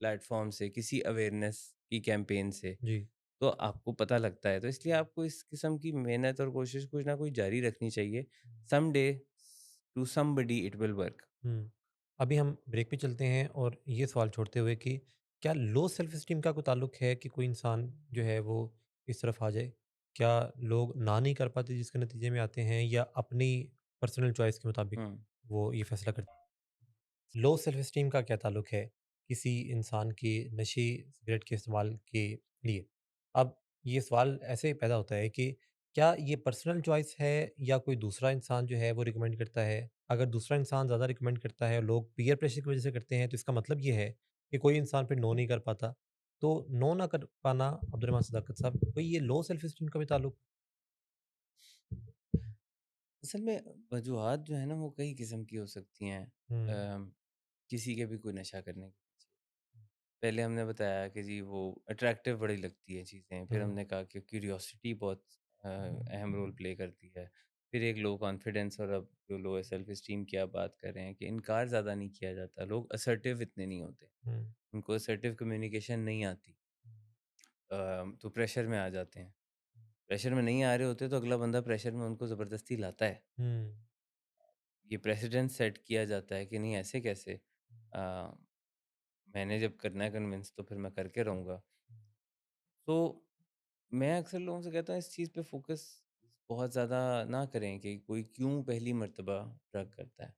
प्लेटफ़ॉर्म से, किसी अवेयरनेस की कैंपेन से, जी। तो आपको पता लगता है। तो इसलिए आपको इस किस्म की मेहनत और कोशिश कुछ ना कुछ जारी रखनी चाहिए। Some day to somebody it will work. हुँ। अभी हम ब्रेक पे चलते हैं और ये सवाल छोड़ते हुए कि क्या लो सेल्फ एस्टीम का कोई ताल्लुक है कि कोई इंसान जो है वो इस तरफ आ जाए? क्या लोग ना नहीं कर पाते जिसके नतीजे में आते हैं या अपनी पर्सनल चॉइस के मुताबिक हुँ। वो ये फैसला करते हैं? लो सेल्फ एस्टीम का क्या ताल्लुक है किसी इंसान के नशे सिगरेट के इस्तेमाल के लिए? अब ये सवाल ऐसे पैदा होता है कि क्या ये पर्सनल चॉइस है या कोई दूसरा इंसान जो है वो रिकमेंड करता है? अगर दूसरा इंसान ज़्यादा रिकमेंड करता है और लोग पीयर प्रेशर की वजह से करते हैं तो इसका मतलब ये है कि कोई इंसान फिर नो नहीं कर पाता। तो नो ना कर पाना अब्दुल रहमान सदाकत साहब, कोई ये लो सेल्फ एस्टीम का भी ताल्लुक? असल में वजूहात जो है ना वो कई किस्म की हो सकती हैं। हुँ, किसी के भी कोई नशा करने के पीछे पहले हमने बताया कि जी वो अट्रैक्टिव बड़ी लगती है चीज़ें, फिर हुँ, हमने कहा कि क्यूरियोसिटी बहुत अहम रोल प्ले करती है, फिर एक लो कॉन्फिडेंस, और अब जो लो सेल्फ इस्टीम की आप बात कर रहे हैं कि इनकार ज़्यादा नहीं किया जाता, लोग असर्टिव इतने नहीं होते, हुँ, उनको असर्टिव कम्युनिकेशन नहीं आती, तो प्रेशर में आ जाते हैं। प्रेशर में नहीं आ रहे होते तो अगला बंदा प्रेशर में उनको ज़बरदस्ती लाता है। हुँ, ये प्रेसिडेंट सेट किया जाता है कि नहीं ऐसे कैसे, अ, मैंने जब करना है कन्विंस तो फिर मैं करके रहूँगा। तो मैं अक्सर लोगों से कहता हूँ इस चीज़ पे फ़ोकस बहुत ज़्यादा ना करें कि कोई क्यों पहली मर्तबा ड्रग करता है।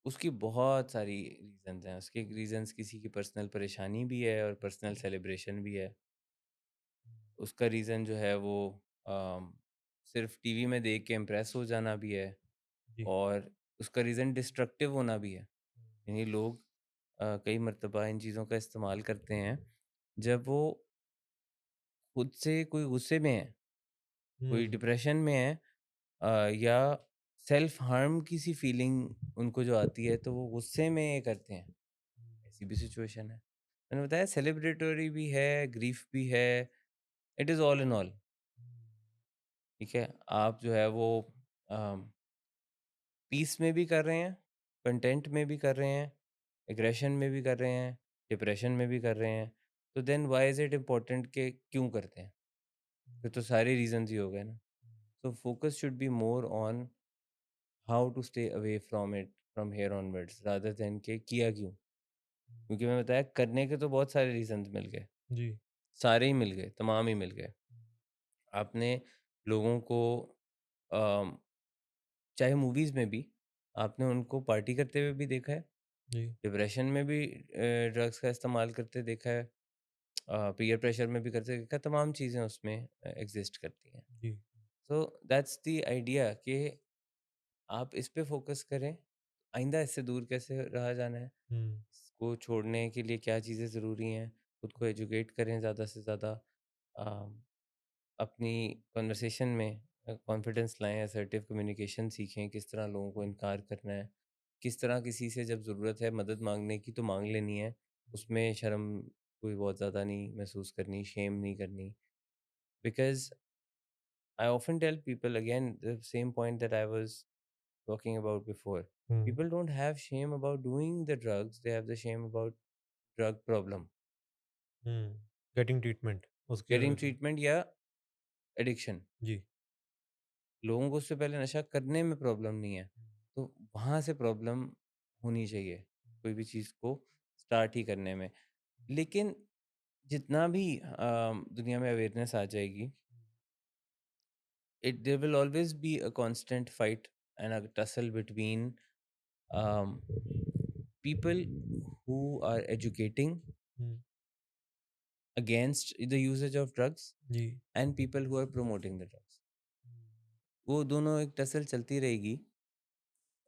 उसकी बहुत सारी रीज़न्स हैं, उसके रीज़न्स किसी की पर्सनल परेशानी भी है और पर्सनल सेलिब्रेशन भी है। उसका रीज़न जो है वो सिर्फ़ टीवी में देख के इम्प्रेस हो जाना भी है, जी, और उसका रीज़न डिस्ट्रक्टिव होना भी है। यानी लोग कई मर्तबा इन चीज़ों का इस्तेमाल करते हैं जब वो खुद से कोई गुस्से में है, कोई हुँ, डिप्रेशन में है, या सेल्फ हार्म की सी फीलिंग उनको जो आती है तो वो गुस्से में ये करते हैं। ऐसी भी सिचुएशन है। मैंने बताया सेलिब्रेटरी भी है, ग्रीफ भी है, it is all in all. ठीक है? आप जो है वो अ, पीस में भी कर रहे हैं, कंटेंट में भी कर रहे हैं, एग्रेशन में भी कर रहे हैं, डिप्रेशन में भी कर रहे हैं। तो then why is it important कि क्यों करते हैं? फिर तो सारे रीज़न्स ही हो गए ना। So focus should be more on how to stay away from it from here onwards rather than के किया क्यों? क्योंकि मैं बताया करने के तो बहुत सारे रीज़न्स मिल गए, जी, सारे ही मिल गए, तमाम ही मिल गए। आपने लोगों को अम, चाहे मूवीज़ में भी आपने उनको पार्टी करते हुए भी देखा है, जी, डिप्रेशन में भी ड्रग्स का इस्तेमाल करते देखा है, पीयर प्रेशर में भी करते देखा है, तमाम चीज़ें उसमें एग्ज़िस्ट करती हैं। जी, सो दैट्स द आइडिया कि आप इस पे फ़ोकस करें, आइंदा इससे दूर कैसे रहा जाना है, हुँ, इसको छोड़ने के लिए क्या चीज़ें ज़रूरी हैं, खुद को एजुकेट करें ज़्यादा से ज़्यादा, अ, अपनी कन्वर्सेशन में कॉन्फिडेंस लाएँ, असर्टिव कम्युनिकेशन सीखें, किस तरह लोगों को इनकार करना है, किस तरह किसी से जब ज़रूरत है मदद माँगने की तो माँग लेनी है, उसमें शर्म कोई बहुत ज़्यादा नहीं महसूस करनी, शेम नहीं करनी। Because I often tell people again the same point that I was talking about before. Hmm, People don't have shame about doing the drugs, they have the shame about drug problem. Hmm, getting treatment उसकी Getting वजह से। treatment या addiction. जी, लोगों को उससे पहले नशा करने में प्रॉब्लम नहीं है। तो वहाँ से प्रॉब्लम होनी चाहिए, कोई भी चीज़ को स्टार्ट ही करने में। लेकिन जितना भी दुनिया में अवेयरनेस आ जाएगी, it there will always be a constant fight and a tussle between um, people who are educating hmm, against the usage of drugs ji, and people who are promoting the drugs. वो दोनों एक tussle चलती रहेगी।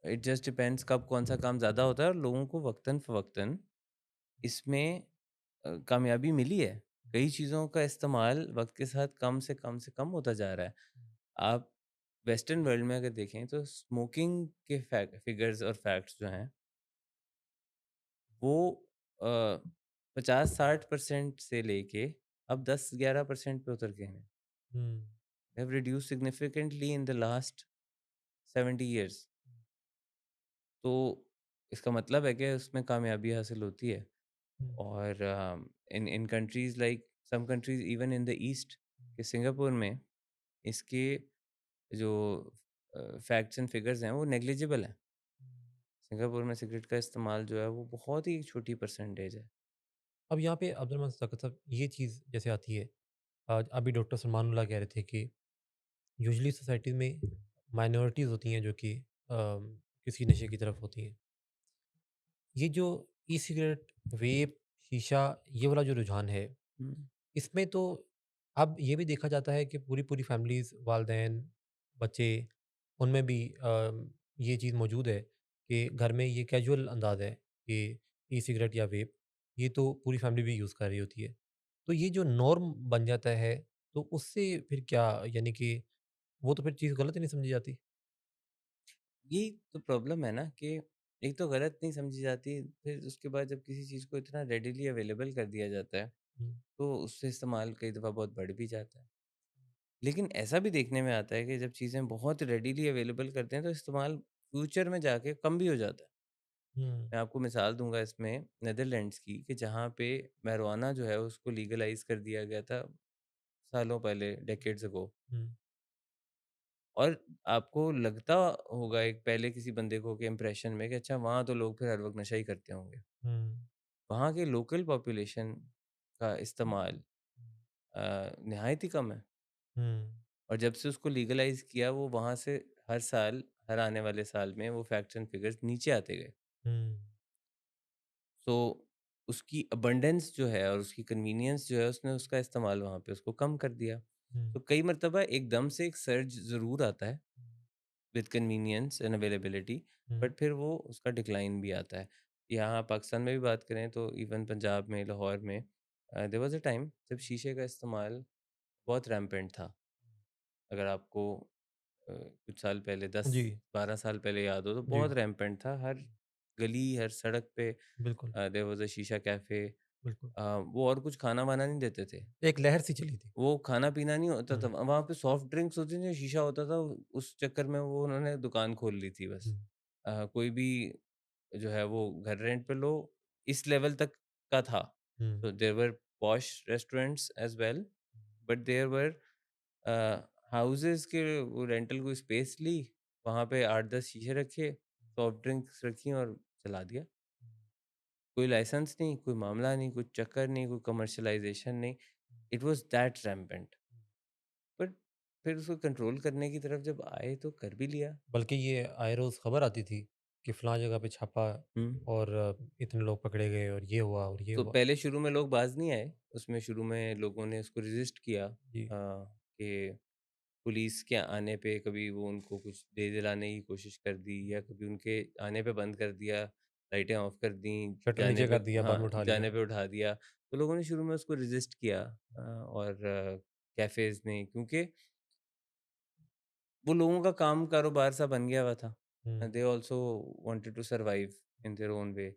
It just depends कब कौन सा काम ज़्यादा होता है, और लोगों को वक्तन फ़वक्तन इसमें कामयाबी मिली है। कई चीज़ों का इस्तेमाल वक्त के साथ कम से कम से कम होता जा रहा है। आप वेस्टर्न वर्ल्ड में अगर देखें तो स्मोकिंग के फिगर्स और फैक्ट्स जो हैं वो 50-60% से लेके अब 10-11% पे उतर गए हैं। हुँ, They have reduced significantly in the last 70 years. तो इसका मतलब है कि उसमें कामयाबी हासिल होती है, हुँ, और in in countries like some countries even in the east कि सिंगापुर में इसके जो फैक्ट्स एंड फिगर्स हैं वो नेग्लिजिबल हैं। सिंगापुर में सिगरेट का इस्तेमाल जो है वो बहुत ही छोटी परसेंटेज है। अब यहाँ पे अब्दुल रहमान सदाकत साहब ये चीज़ जैसे आती है, अभी डॉक्टर सलमानुल्लाह कह रहे थे कि यूजुअली सोसाइटी में माइनॉरिटीज़ होती हैं जो कि किसी नशे की तरफ होती हैं। ये जो ई सिगरेट, वेप, शीशा ये वाला जो रुझान है, हुँ। इसमें तो अब ये भी देखा जाता है कि पूरी-पूरी फैमिलीज़, वालिदैन, बच्चे उनमें भी ये चीज़ मौजूद है कि घर में ये कैजुअल अंदाज़ है कि ई सिगरेट या वेप। ये तो पूरी फैमिली भी यूज़ कर रही होती है। तो ये जो नॉर्म बन जाता है, तो उससे फिर क्या यानी कि वो तो फिर चीज़ गलत ही नहीं समझी जाती? यही तो प्रॉब्लम है ना कि एक तो गलत नहीं समझी जाती, फिर उसके बाद जब किसी चीज़ को इतना रेडिली अवेलेबल कर दिया जाता है, हुँ, तो उससे इस्तेमाल कई दफ़ा बहुत बढ़ भी जाता है। लेकिन ऐसा भी देखने में आता है कि जब चीज़ें बहुत रेडिली अवेलेबल करते हैं, तो इस्तेमाल फ्यूचर में जाके कम भी हो जाता है। हुँ, मैं आपको मिसाल दूँगा इसमें नीदरलैंड्स की कि जहाँ पे marijuana जो है उसको लीगलाइज़ कर दिया गया था सालों पहले, डेकेड्स अगो। हुँ, और आपको लगता होगा एक पहले किसी बंदे को के इम्प्रेशन में कि अच्छा वहाँ तो लोग फिर हर वक़्त नशा ही करते होंगे। हुँ, वहाँ के लोकल पॉपुलेशन का इस्तेमाल निहायत ही कम है हुँ, और जब से उसको लीगलाइज़ किया वो वहाँ से हर साल, हर आने वाले साल में वो फैक्ट्स एंड फिगर्स नीचे आते गए। हुँ, सो उसकी अबंडेंस जो है और उसकी कन्वीनियंस जो है उसने उसका इस्तेमाल वहाँ पे उसको कम कर दिया। हुँ, तो कई मर्तबा एकदम से एक सर्ज ज़रूर आता है with convenience and availability hmm, but फिर वो उसका डिक्लाइन भी आता है। यहाँ पाकिस्तान में भी बात करें तो इवन पंजाब में, लाहौर में देयर वाज़ अ टाइम जब शीशे का इस्तेमाल बहुत रैम्पेंट था। अगर आपको कुछ साल पहले जी, 10-12 साल पहले याद हो तो जी, बहुत रैम्पेंट था। हर गली, हर सड़क पे बिल्कुल, देयर वाज़ अ शीशा कैफ़े। बिल्कुल। वो और कुछ खाना-वाना नहीं देते थे। एक लहर सी चली थी। वो खाना-पीना नहीं होता था, हुँ, वहाँ पे सॉफ्ट ड्रिंक्स होती थी, शीशा होता था, उस चक्कर में वो उन्होंने दुकान खोल ली थी बस। हुँ, कोई भी जो है वो घर रेंट पे लो, इस लेवल तक का था। हुँ, तो there were posh restaurants as well, but there were uh, houses के वो रेंटल कोई स्पेस ली, वहाँ पे 8-10 शीशे रखे, सॉफ्ट ड्रिंक्स रखी और चला दिया। कोई लाइसेंस नहीं, कोई मामला नहीं, कोई चक्कर नहीं, कोई कमर्शियलाइज़ेशन नहीं। It was that rampant. But फिर उसको कंट्रोल करने की तरफ जब आए तो कर भी लिया। बल्कि ये आए रोज़ खबर आती थी कि फलाँ जगह पे छापा हुँ। और इतने लोग पकड़े गए और ये तो हुआ। पहले शुरू में लोग बाज़ नहीं आए, उसमें शुरू में लोगों ने उसको रेज़िस्ट किया जी, कि पुलिस के आने पे कभी वो उनको कुछ दे दिलाने की कोशिश कर दी या कभी उनके आने पे बंद कर दिया, लाइटें ऑफ कर दी, शटर जाने नीचे पे कर दिया, बाद हाँ, में उठा लिया। जाने पे उठा दिया। तो लोगों ने शुरू में उसको रेज़िस्ट किया और कैफ़ेज़ ने क्योंकि वो लोगों का काम कारोबार सा बन गया हुआ था। Hmm, they also wanted to survive in their own way.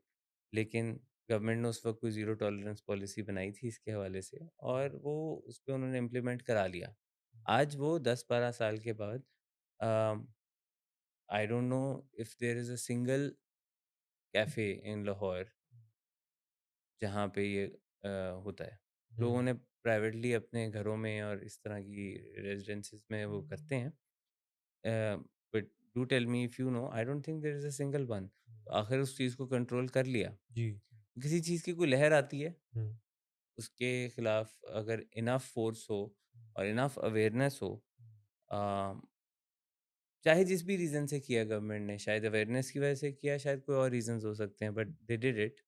लेकिन गवर्नमेंट ने उस वक़्त कोई ज़ीरो टॉलरेंस पॉलिसी बनाई थी इसके हवाले से और वो उसपे उन्होंने इम्प्लीमेंट करा लिया। आज वो 10-12 साल के बाद uh, I don't know if there is a single cafe in Lahore जहाँ पे ये होता है। लोगों हुँ, ने प्राइवेटली अपने घरों में और इस तरह की रेज़िडेंसेस में वो करते हैं। But do tell me if you know I don't think there is a single one. आखिर उस चीज़ को कंट्रोल कर लिया। जी, किसी चीज़ की कोई लहर आती है, हुँ, उसके खिलाफ अगर इनफ फोर्स हो और इनफ अवेयरनेस हो अ, चाहे जिस भी रीज़न से किया गवर्नमेंट ने, शायद अवेयरनेस की वजह से किया, शायद कोई और रीज़न्स हो सकते हैं, but they did it,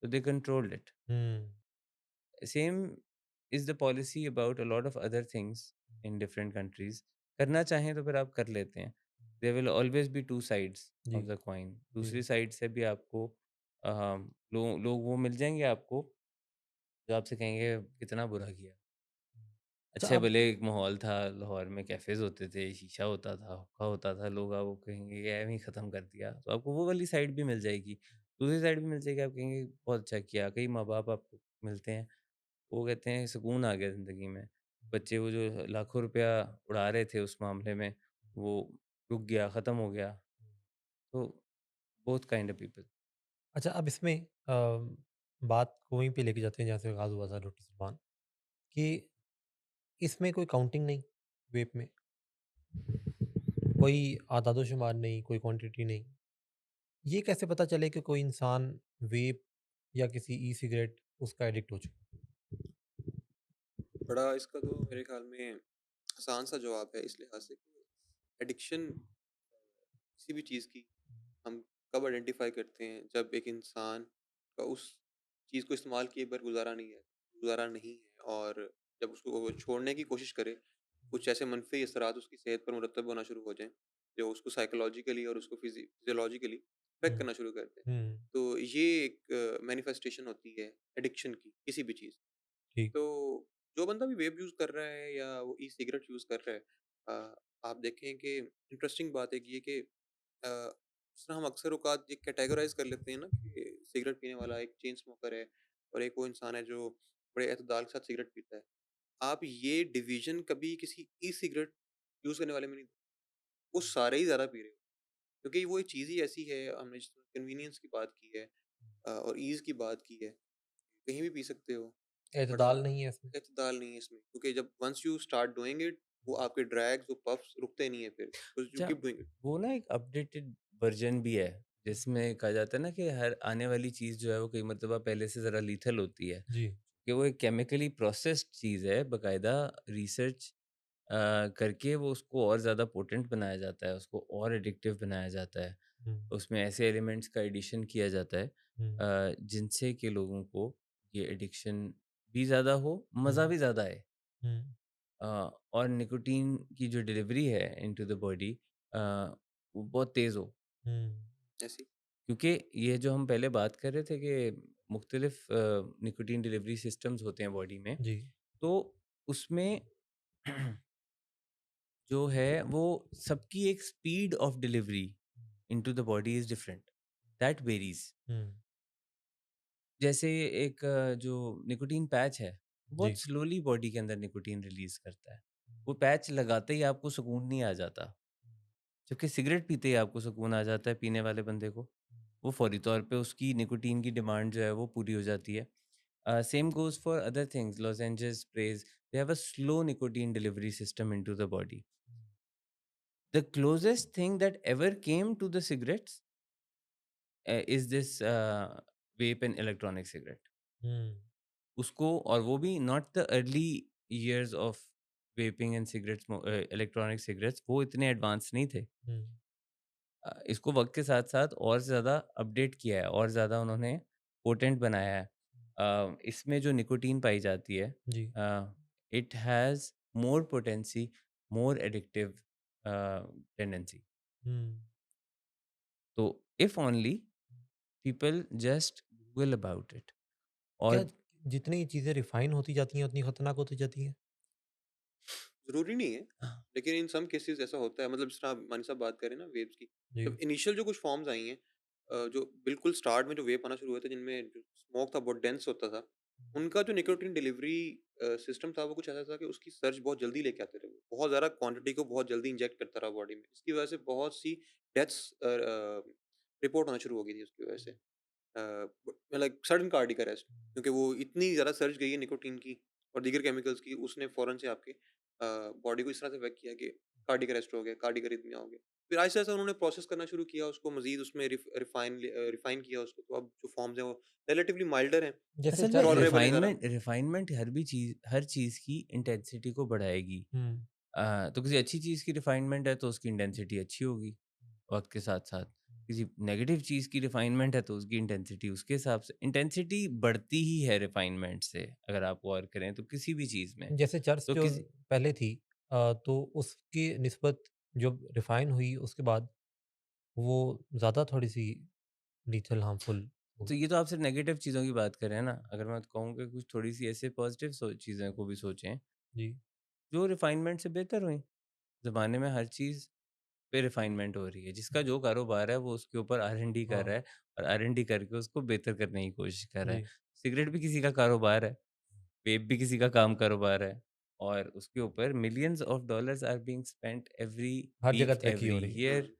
so they controlled it. Hmm, Same is the policy about a lot of other things in different countries. करना चाहें तो फिर आप कर लेते हैं। There will always be two sides ji, of the coin. जी, दूसरी side से भी आपको लोग वो मिल जाएँगे आपको जो आपसे कहेंगे कितना बुरा किया। अच्छा अच्छे अब भले एक माहौल था, लाहौर में कैफ़ेज़ होते थे, शीशा होता था, हुक्का होता था, लोग आपको कहेंगे कि एवें ही ख़त्म कर दिया। तो आपको वो वाली साइड भी मिल जाएगी। दूसरी साइड भी मिल जाएगी, आप कहेंगे बहुत अच्छा किया। कई माँ-बाप आपको मिलते हैं, वो कहते हैं सुकून आ गया ज़िंदगी में। बच्चे वो जो लाखों रुपया उड़ा रहे थे उस मामले में, वो रुक गया, ख़त्म हो गया। तो बोथ काइंड ऑफ पीपल। अच्छा अब इसमें बात को वहीं पे लेके जाते हैं जहाँ से आगाज़ हुआ था डॉक्टर सलमान कि इसमें कोई काउंटिंग नहीं, वेप में, कोई आदाद-ओ-शुमार नहीं, कोई क्वांटिटी नहीं। ये कैसे पता चले कि कोई इंसान वेप या किसी ई-सिगरेट उसका एडिक्ट हो चुका बड़ा इसका तो मेरे ख़्याल में आसान सा जवाब है इस लिहाज से कि एडिक्शन किसी भी चीज़ की हम कब आइडेंटिफ़ाई करते हैं जब एक इंसान का उस चीज़ को इस्तेमाल किए बगैर गुज़ारा नहीं है और जब उसको वो छोड़ने की कोशिश करे, कुछ ऐसे मनफ़ी असरात उसकी सेहत पर मुरतब होना शुरू हो जाएँ, जो उसको साइकोलॉजिकली और उसको फिज़ियोलॉजिकली इफ़ेक्ट हुँ, करना शुरू करते हैं। हुँ, तो ये एक मैनिफेस्टेशन होती है एडिक्शन की, किसी भी चीज़। ठीक। तो जो बंदा भी वेब यूज़ कर रहा है या वो ई-सिगरेट यूज़ कर रहा है, आप देखें कि इंटरेस्टिंग बात एक ये कि जिस तरह हम अक्सर औक़ात ये कैटेगराइज़ कर लेते हैं ना कि सिगरेट पीने वाला एक चेन स्मोकर है और एक वो इंसान है जो बड़े एतदाल के साथ सिगरेट पीता है। आप ये डिवीज़न कभी किसी ई-सिगरेट यूज़ करने वाले में नहीं, वो सारे ही ज़्यादा पी रहे हो। क्योंकि वो एक चीज़ ही ऐसी है, हमने जिस तरह कन्वीनियंस की बात की है और ईज़ की बात की है, कहीं भी पी सकते हो। बड़ा एतदाल नहीं है इसमें। इत्तेदाल नहीं है इसमें, क्योंकि जब once you start doing it, वो आपके ड्रैग्स, वो पफ्स रुकते नहीं है फिर, बिकॉज़ यू अच्छा, कीप डूइंग इट। वो ना एक अपडेटेड वर्ज़न भी है, जिसमें कहा जाता है ना कि हर आने वाली चीज़ जो है वो कई मर्तबा पहले से ज़रा लीथल होती है। जी। कि वो एक केमिकली प्रोसेस्ड चीज़ है, बाकायदा रिसर्च करके वो उसको और ज़्यादा पोटेंट बनाया जाता है, उसको और एडिक्टिव बनाया जाता है। हुँ, उसमें ऐसे एलिमेंट्स का एडिशन किया जाता है हुँ, जिनसे कि लोगों को ये एडिक्शन भी ज़्यादा हो, हुँ, मज़ा भी ज़्यादा आए। हुँ, अ, और निकोटीन की जो डिलीवरी है इनटू द बॉडी वो बहुत तेज़ हो। हुँ, ऐसे ही। क्योंकि ये जो हम पहले बात कर रहे थे कि मुख्तलिफ निकोटीन डिलीवरी सिस्टम्स होते हैं बॉडी में, जी। तो उसमें जो है वो सबकी एक speed of delivery into the body is different, that varies. Hmm, जैसे एक जो निकोटीन पैच है, बहुत जी। स्लोली बॉडी के अंदर निकोटीन रिलीज़ करता है। वो पैच लगाते ही आपको सुकून नहीं आ जाता, जबकि सिगरेट पीते ही आपको सुकून आ जाता है पीने वाले बंदे को। वो फ़ौरी तौर पे उसकी निकोटीन की डिमांड जो है वो पूरी हो जाती है। Same goes for other things, lozenges, sprays, they have a slow nicotine delivery system into the body. The closest thing that ever came to the cigarettes is this vape and electronic cigarette. हुँ, उसको और वो भी not the early years of vaping and cigarettes electronic cigarettes वो इतने advance नहीं थे। हुँ, इसको वक्त के साथ साथ और ज़्यादा अपडेट किया है और ज़्यादा उन्होंने पोटेंट बनाया है। इसमें जो निकोटीन पाई जाती है जी। It has more potency, more addictive tendency. Hmm. तो if only people just Google about it. क्या और जितनी चीज़ें रिफ़ाइन होती जाती हैं, उतनी खतरनाक होती जाती हैं? ज़रूरी नहीं है, लेकिन इन सम केसेज़ ऐसा होता है, मतलब जिस तरह आप मानी साहब बात करें ना वेव्स की, जब जी। इनिशियल जो कुछ फ़ॉर्म्स आई हैं, जो बिल्कुल स्टार्ट में जो वेव आना शुरू हुए थे जिनमें जो स्मोक था बहुत डेंस होता था, उनका जो निकोटिन डिलीवरी सिस्टम था वो कुछ ऐसा था कि उसकी सर्ज बहुत जल्दी लेके आते थे वो। बहुत ज़्यादा क्वांटिटी को बहुत जल्दी इंजेक्ट करता रहा बॉडी में। इसकी वजह से बहुत सी डेथ्स रिपोर्ट होना शुरू हो गई थी उसकी वजह से। लाइक सडन कार्डियक अरेस्ट, क्योंकि वो इतनी ज़्यादा सर्ज गई है निकोटीन की और दीगर केमिकल्स की, उसने फ़ौरन से आपके बॉडी को इस तरह से अफ़ेक्ट किया कि कार्डियक अरेस्ट हो गया, कार्डियक अरिथमिया हो गया। फिर आहिस्ता-आहिस्ता उन्होंने प्रोसेस करना शुरू किया उसको, मज़ीद उसमें रिफ़ाइन किया उसको, तो अब जो फ़ॉर्म्स हैं वो रिलेटिवली माइल्डर हैं, जैसे असल में चर्च टॉलरेबल हैं ज़रा। रिफाइनमेंट हर चीज़ की इंटेंसिटी को बढ़ाएगी। हुँ, तो किसी अच्छी चीज़ की रिफाइनमेंट है तो उसकी इंटेंसिटी अच्छी होगी वक्त के साथ साथ। किसी नेगेटिव चीज़ की रिफाइनमेंट है तो उसकी इंटेंसिटी उसके हिसाब से इंटेंसिटी बढ़ती ही है रिफाइनमेंट से, अगर आप गौर करें तो किसी भी चीज़ में। जैसे चर्च तो जो किसी पहले थी तो उसकी निस्बत जब रिफ़ाइन हुई उसके बाद वो ज़्यादा थोड़ी-सी लीथल हार्मफुल हो तो ये तो आप सिर्फ नेगेटिव चीज़ों की बात कर रहे हैं ना। अगर मैं कहूँ कि कुछ थोड़ी-सी ऐसे पॉज़िटिव चीज़ें को भी सोचें, जी। जो रिफाइनमेंट से बेहतर हुई। ज़माने में हर चीज़ पे रिफाइनमेंट हो रही है। जिसका जो कारोबार है वो उसके ऊपर आर-एन-डी कर हाँ, रहा है और आर-एन-डी करके उसको बेहतर करने की कोशिश कर रहा है। जी। सिगरेट भी किसी का कारोबार है, वेप भी किसी का काम कारोबार है और उसके ऊपर millions of dollars are being spent every हर जगह वीक, तरक्की हो एवरी रही है। Year hmm.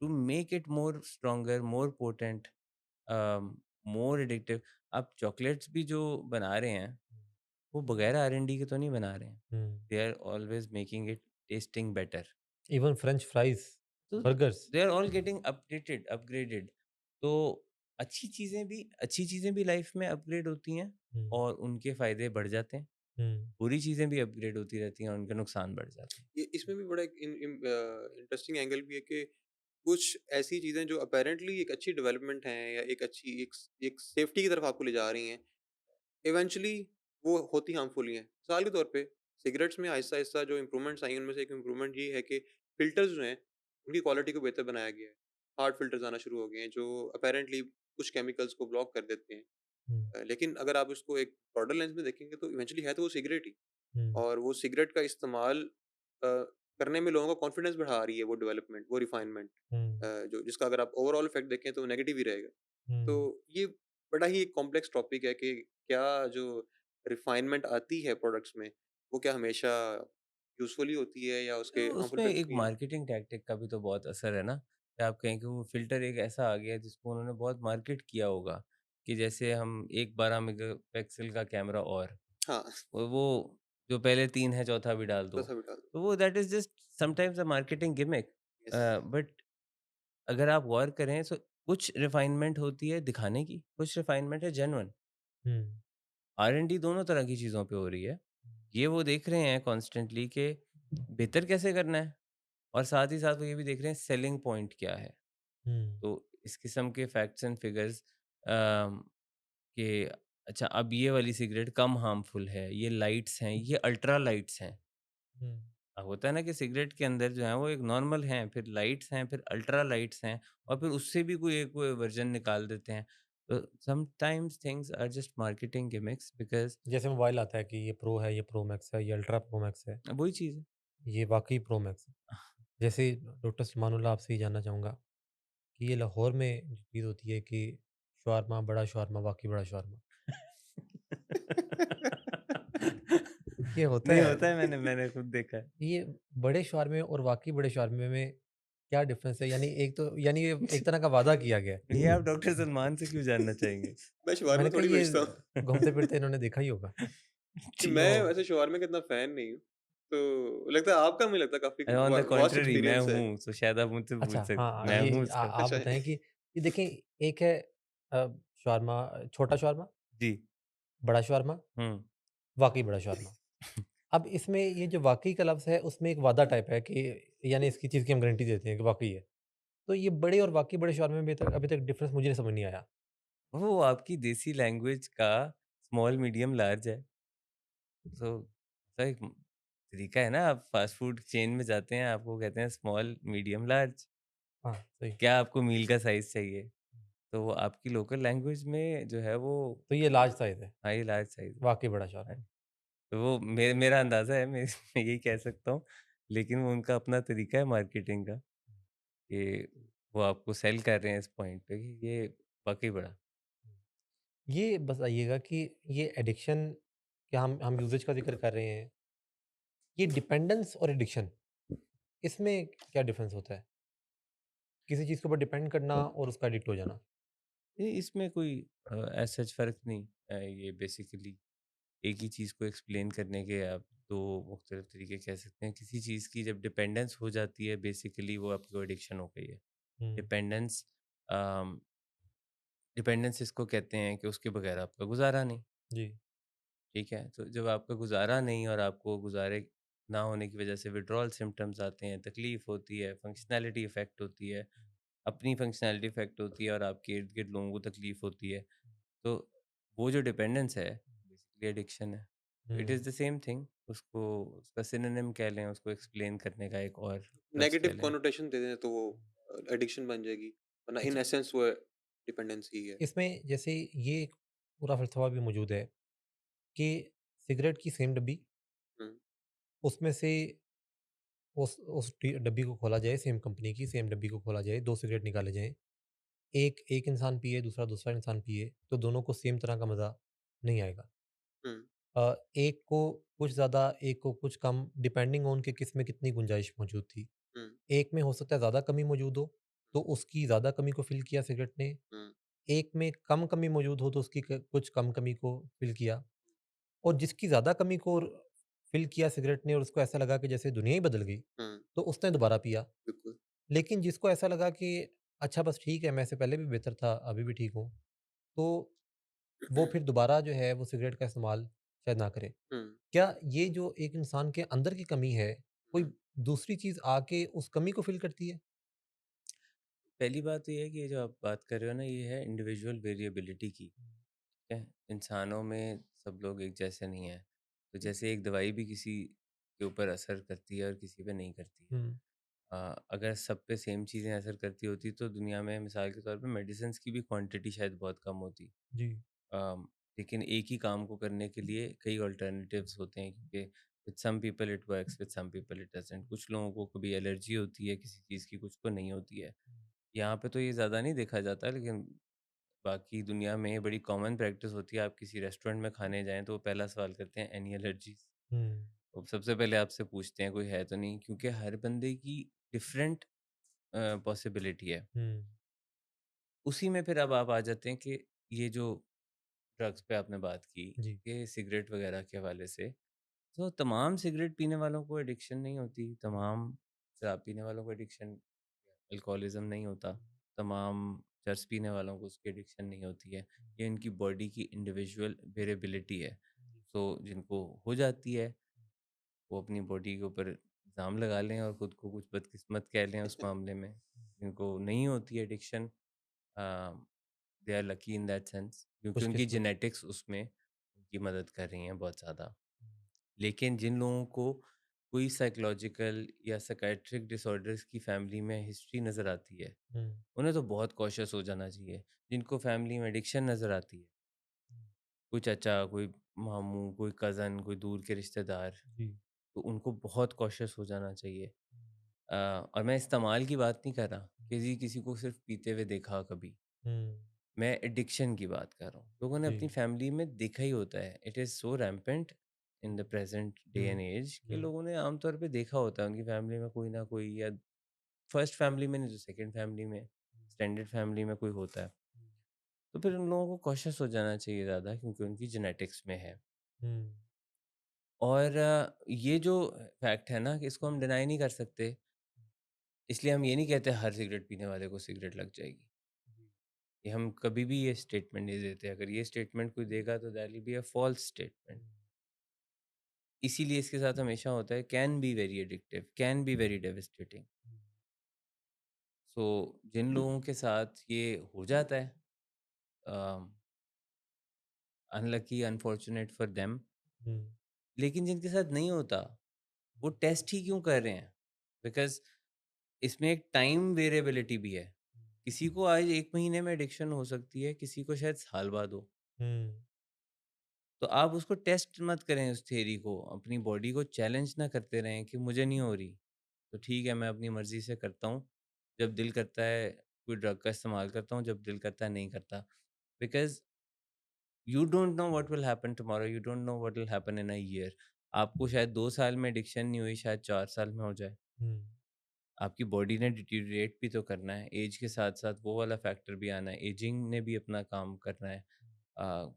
To make it more stronger, more potent, more addictive. आप चॉकलेट्स भी जो बना रहे हैं, वो बगैर आर-एन-डी के तो नहीं बना रहे हैं। Hmm. They are always making it tasting better. Even French fries, तो burgers. They are all getting updated, upgraded. तो अच्छी चीज़ें भी लाइफ में अपग्रेड होती हैं हुँ, और उनके फ़ायदे बढ़ जाते हैं। हुँ, बुरी चीज़ें भी अपग्रेड होती रहती हैं और उनके नुकसान बढ़ जाते हैं। ये इसमें भी बड़ा एक इंटरेस्टिंग एंगल भी है कि कुछ ऐसी चीज़ें जो अपैरेंटली एक अच्छी डेवलपमेंट है या एक अच्छी एक सेफ्टी की तरफ आपको ले जा रही हैं, इवेंचुअली वो होती हार्मफुल ही हैं। मिसाल के तौर पे सिगरेट्स में आहिस्ता-आहिस्ता जो इम्प्रूवमेंट्स आई हैं, उनमें से एक इम्प्रूवमेंट ये है कि फ़िल्टर्स जो हैं, उनकी क्वालिटी को बेहतर बनाया गया है। हार्ड फ़िल्टर्स आना शुरू हो गए हैं जो अपैरेंटली कुछ केमिकल्स को ब्लॉक कर देते हैं। हुँ, लेकिन अगर आप उसको एक ब्रॉडर लेंस में देखेंगे तो इवेंचुअली है तो वो सिगरेट ही। हुँ, और वो सिगरेट का इस्तेमाल करने में लोगों का कॉन्फिडेंस बढ़ा रही है वो डेवलपमेंट, वो रिफाइनमेंट, हुँ, जो जिसका अगर आप ओवरऑल इफ़ेक्ट देखें तो नेगेटिव ही रहेगा। तो हुँ। ये बड़ा ही एक कॉम्प्लेक्स टॉपिक है कि क्या जो रिफाइनमेंट आती है प्रोडक्ट्स में, वो क्या हमेशा यूज़फुल ही होती है या उसके तो हार्मफुल उसमें इफ़ेक्ट्स एक भी हैं? मार्केटिंग टैक्टिक का भी तो बहुत असर है ना, कि आप कहें कि वो फ़िल्टर एक ऐसा आ गया है जिसको उन्होंने बहुत मार्केट किया होगा, कि जैसे हम एक 12 मेगापिक्सल का कैमरा और हाँ, वो जो पहले 3 है चौथा भी डाल दो। वैसा भी डाल दो। तो वो that is just sometimes a marketing gimmick. Yes. But अगर आप गौर करें सो कुछ रिफाइनमेंट होती है दिखाने की, कुछ रिफाइनमेंट है जेन्युइन। हुँ, आर-एन-डी दोनों तरह की चीज़ों पे हो रही है। ये वो देख रहे हैं कॉन्स्टेंटली कि बेहतर कैसे करना है और साथ ही साथ वो ये भी देख रहे हैं सेलिंग पॉइंट क्या है। हुँ, तो इस किस्म के फैक्ट्स एंड फिगर्स कि अच्छा अब ये वाली सिगरेट कम हार्मफुल है, ये लाइट्स हैं, ये अल्ट्रा लाइट्स हैं। हुँ। होता है ना कि सिगरेट के अंदर जो है वो एक नॉर्मल हैं, फिर लाइट्स हैं, फिर अल्ट्रा लाइट्स हैं और फिर उससे भी कोई एक वर्ज़न निकाल देते हैं। तो sometimes things are just marketing gimmicks because जैसे मोबाइल आता है कि ये प्रो है, ये प्रो मैक्स है, ये अल्ट्रा प्रो मैक्स है, वही चीज़ है। ये वाक़ई प्रो मैक्स है। जैसे डॉक्टर सलमानुल्लाह आपसे ये जानना चाहूँगा कि ये लाहौर में जो चीज़ होती है कि शवारमा, बड़ा शवारमा, वाक़ई बड़ा शवारमा, ये होता नहीं है। होता है मैंने मैंने खुद देखा है। ये बड़े शवारमे और वाक़ई बड़े शवारमे में क्या डिफ़रेंस है? यानी एक तो यानी ये एक तरह का वादा किया गया है। ये आप डॉक्टर सलमान से क्यों जानना चाहेंगे? मैं शवारमा मैंने कहा थोड़ी ये बेचता हूँ। घूमते-फिरते इन्होंने देखा ही होगा। कि ठीक तो मैं वैसे शवारमा का इतना फ़ैन नहीं हूँ। तो लगता है आपका मुझे लगता है काफ़ी ऑन द वास्ट कॉन्ट्ररी मैं एक्सपीरियंस है। हूँ, तो शायद आप मुझसे अच्छा, पूछ सकते हाँ, मैं ये हूँ उसका। आप अच्छा बताएँ है। कि ये देखें एक है शवारमा छोटा शवारमा, जी। बड़ा शवारमा, हुँ। वाक़ई बड़ा शवारमा। अब इसमें ये जो वाक़ई का लफ़्ज़ है उसमें एक वादा टाइप है कि यानी इसकी चीज़ की हम गारंटी देते हैं कि वाक़ई है। तो ये बड़े और वाक़ई बड़े शवारमे में अभी तक डिफ़रेंस मुझे समझ नहीं आया। वो आपकी देसी लैंग्वेज का स्मॉल, मीडियम, लार्ज है। तो ऐसा एक तरीका है ना, आप फ़ास्ट फ़ूड चेन में जाते हैं, आपको कहते हैं स्मॉल, मीडियम, लार्ज। हाँ, सही। क्या आपको मील का साइज़ चाहिए? तो वो आपकी लोकल लैंग्वेज में जो है वो तो ये लार्ज साइज़ है, हाँ, ये लार्ज साइज़ है। वाक़ई बड़ा हाँ, शवारमा। तो वो मेरा अंदाज़ा है, मैं यही कह सकता हूँ। लेकिन वो उनका अपना तरीका है मार्केटिंग का, कि वो आपको सेल कर रहे हैं इस पॉइंट पे कि ये वाक़ई बड़ा। ये बताइएगा कि ये एडिक्शन क्या हम यूसेज का ज़िक्र कर रहे हैं, ये डिपेंडेंस और एडिक्शन इसमें क्या डिफ़रेंस होता है? किसी चीज़ के ऊपर डिपेंड करना और उसका एडिक्ट हो जाना। इसमें कोई एज़ सच फ़र्क नहीं है, ये बेसिकली एक ही चीज़ को एक्सप्लेन करने के आप 2 मुख्तलिफ तरीके कह सकते हैं। किसी चीज़ की जब डिपेंडेंस हो जाती है बेसिकली वो आपको एडिक्शन हो गई है। हुँ, डिपेंडेंस अम, डिपेंडेंस इसको कहते हैं कि उसके बगैर आपका गुज़ारा नहीं, जी। ठीक है? तो जब आपका गुज़ारा नहीं और आपको गुज़ारे ना होने की वजह से विथड्रॉल सिम्पटम्स आते हैं, तकलीफ़ होती है, फंक्शनैलिटी इफ़ेक्ट होती है, अपनी फंक्शनैलिटी इफ़ेक्ट होती है और आपके इर्द-गिर्द लोगों को तकलीफ़ होती है। तो वो जो डिपेंडेंस है बेसिकली एडिक्शन है। It hmm. Is the same thing उसको उसका सिनोनिम कह लें, उसको एक्सप्लेन करने का एक और लफ्ज़ कह नेगेटिव लें। कॉनोटेशन दे दें तो वो एडिक्शन बन जाएगी, वरना इन अच्छा, एसेंस वो डिपेंडेंसी ही है। इसमें जैसे ये एक पूरा फ़लसफ़ा भी मौजूद है कि सिगरेट की सेम डब्बी, हुँ, उसमें से उस डब्बी को खोला जाए, सेम कंपनी की सेम डब्बी को खोला जाए, 2 सिगरेट निकाले जाएँ। एक एक इंसान पिए, दूसरा दूसरा इंसान पिए, तो दोनों को सेम तरह का मज़ा नहीं आएगा। हुँ, एक को कुछ ज़्यादा, एक को कुछ कम, डिपेंडिंग ऑन कि किस में कितनी गुंजाइश मौजूद थी। हुँ, एक में हो सकता है ज़्यादा कमी मौजूद हो, तो उसकी ज़्यादा कमी को फ़िल किया सिगरेट ने। हुँ, एक में कम कमी मौजूद हो, तो उसकी कुछ कम कमी को फ़िल किया। और जिसकी ज़्यादा कमी को फ़िल किया सिगरेट ने और उसको ऐसा लगा कि जैसे दुनिया ही बदल गई, हुँ, तो उसने दोबारा पिया। बिल्कुल। लेकिन जिसको ऐसा लगा कि अच्छा बस ठीक है, मैं इससे पहले भी बेहतर था, अभी भी ठीक हूँ, तो वो फिर दोबारा जो है वो सिगरेट का इस्तेमाल शायद ना करे। हुँ, क्या ये जो एक इंसान के अंदर की कमी है, हुँ, कोई दूसरी चीज़ आके उस कमी को फ़िल करती है? पहली बात तो ये है कि ये जो आप बात कर रहे हो ना ये है इंडिविजुअल वेरिएबिलिटी की, ठीक है? इंसानों में सब लोग एक जैसे नहीं हैं। तो जैसे एक दवाई भी किसी के ऊपर असर करती है और किसी पे नहीं करती है। हुँ, अगर सब पे सेम चीज़ें असर करती होती तो दुनिया में मिसाल के तौर पे मेडिसिन्स की भी क्वांटिटी शायद बहुत कम होती। जी। अम, लेकिन एक ही काम को करने के लिए कई अल्टरनेटिव्स होते हैं क्योंकि with some people it works, with some people it doesn't. कुछ लोगों को कभी एलर्जी होती है किसी चीज़ की, कुछ को नहीं होती है। यहाँ पे तो ये ज़्यादा नहीं देखा जाता, लेकिन बाकी दुनिया में ये बड़ी कॉमन प्रैक्टिस होती है। आप किसी रेस्टोरेंट में खाने जाएँ तो वो पहला सवाल करते हैं, एनी एलर्जीज़? हुँ, वो सबसे पहले आपसे पूछते हैं कोई है तो नहीं, क्योंकि हर बंदे की डिफरेंट पॉसिबिलिटी है। हुँ, उसी में फिर अब आप आ जाते हैं कि ये जो ड्रग्स पे आपने बात की, जी। ये सिगरेट वगैरह के हवाले से, तो तमाम सिगरेट पीने वालों को एडिक्शन नहीं होती, तमाम शराब पीने वालों को एडिक्शन अल्कोहलिज़्म नहीं होता, तमाम चर्स पीने वालों को उसकी एडिक्शन नहीं होती है। ये इनकी बॉडी की इंडिविजुअल वेरिएबिलिटी है। तो जिनको हो जाती है, वो अपनी बॉडी के ऊपर इल्ज़ाम लगा लें और खुद को कुछ बदकिस्मत कह लें उस मामले में। जिनको नहीं होती addiction, uh, they are lucky in that sense, क्योंकि उनकी खुशकिस्मत। जेनेटिक्स उसमें उनकी मदद कर रही हैं बहुत ज़्यादा। लेकिन जिन लोगों को कोई साइकोलॉजिकल या साइकियाट्रिक डिसऑर्डर्स की फैमिली में हिस्ट्री नज़र आती है, हुँ, उन्हें तो बहुत कॉशियस हो जाना चाहिए। जिनको फैमिली में एडिक्शन नज़र आती है, कोई चाचा, कोई मामू, कोई कज़न, कोई दूर के रिश्तेदार, जी। तो उनको बहुत कॉशियस हो जाना चाहिए। और मैं इस्तेमाल की बात नहीं कर रहा कि जी किसी को सिर्फ़ पीते हुए देखा कभी। हुँ, मैं एडिक्शन की बात कर रहा हूँ। लोगों ने जी। अपनी फैमिली में देखा ही होता है। It is so rampant in the present day hmm, and as कि हुँ, लोगों ने आम तौर पे देखा होता है उनकी फैमिली में कोई ना कोई, या फर्स्ट फैमिली में नहीं तो सेकंड फैमिली में, एक्सटेंडेड फैमिली में कोई होता है। तो फिर उन लोगों को कॉशियस हो जाना चाहिए ज़्यादा, क्योंकि उनकी जेनेटिक्स में है। हुँ, और ये जो फैक्ट है ना कि इसको हम डिनाई नहीं कर सकते, इसलिए हम ये नहीं कहते हर सिगरेट पीने वाले को सिगरेट लग जाएगी। ये हम कभी भी ये स्टेटमेंट नहीं देते। अगर ये स्टेटमेंट कोई देगा तो that will be a false statement. इसीलिए इसके साथ हमेशा होता है can be very addictive, can be very devastating. So जिन लोगों के साथ ये हो जाता है, unlucky unfortunate for them, hmm, लेकिन जिनके साथ नहीं होता वो टेस्ट ही क्यों कर रहे हैं? बिकॉज़ इसमें एक टाइम वेरिएबिलिटी भी है। किसी को आज 1 महीने में एडिक्शन हो सकती है, किसी को शायद साल बाद हो। हुँ, तो आप उसको टेस्ट मत करें उस थ्योरी को, अपनी बॉडी को चैलेंज ना करते रहें कि मुझे नहीं हो रही, तो ठीक है मैं अपनी मर्ज़ी से करता हूँ। जब दिल करता है कोई ड्रग का इस्तेमाल करता हूँ, जब दिल करता है नहीं करता। Because you don't know what will happen tomorrow, you don't know what will happen in a year. आपको शायद 2 साल में एडिक्शन नहीं हुई, शायद 4 साल में हो जाए। हुँ, आपकी बॉडी ने डिटीरिएट भी तो करना है, एज के साथ-साथ वो वाला फैक्टर भी आना है, एजिंग ने भी अपना काम करना है।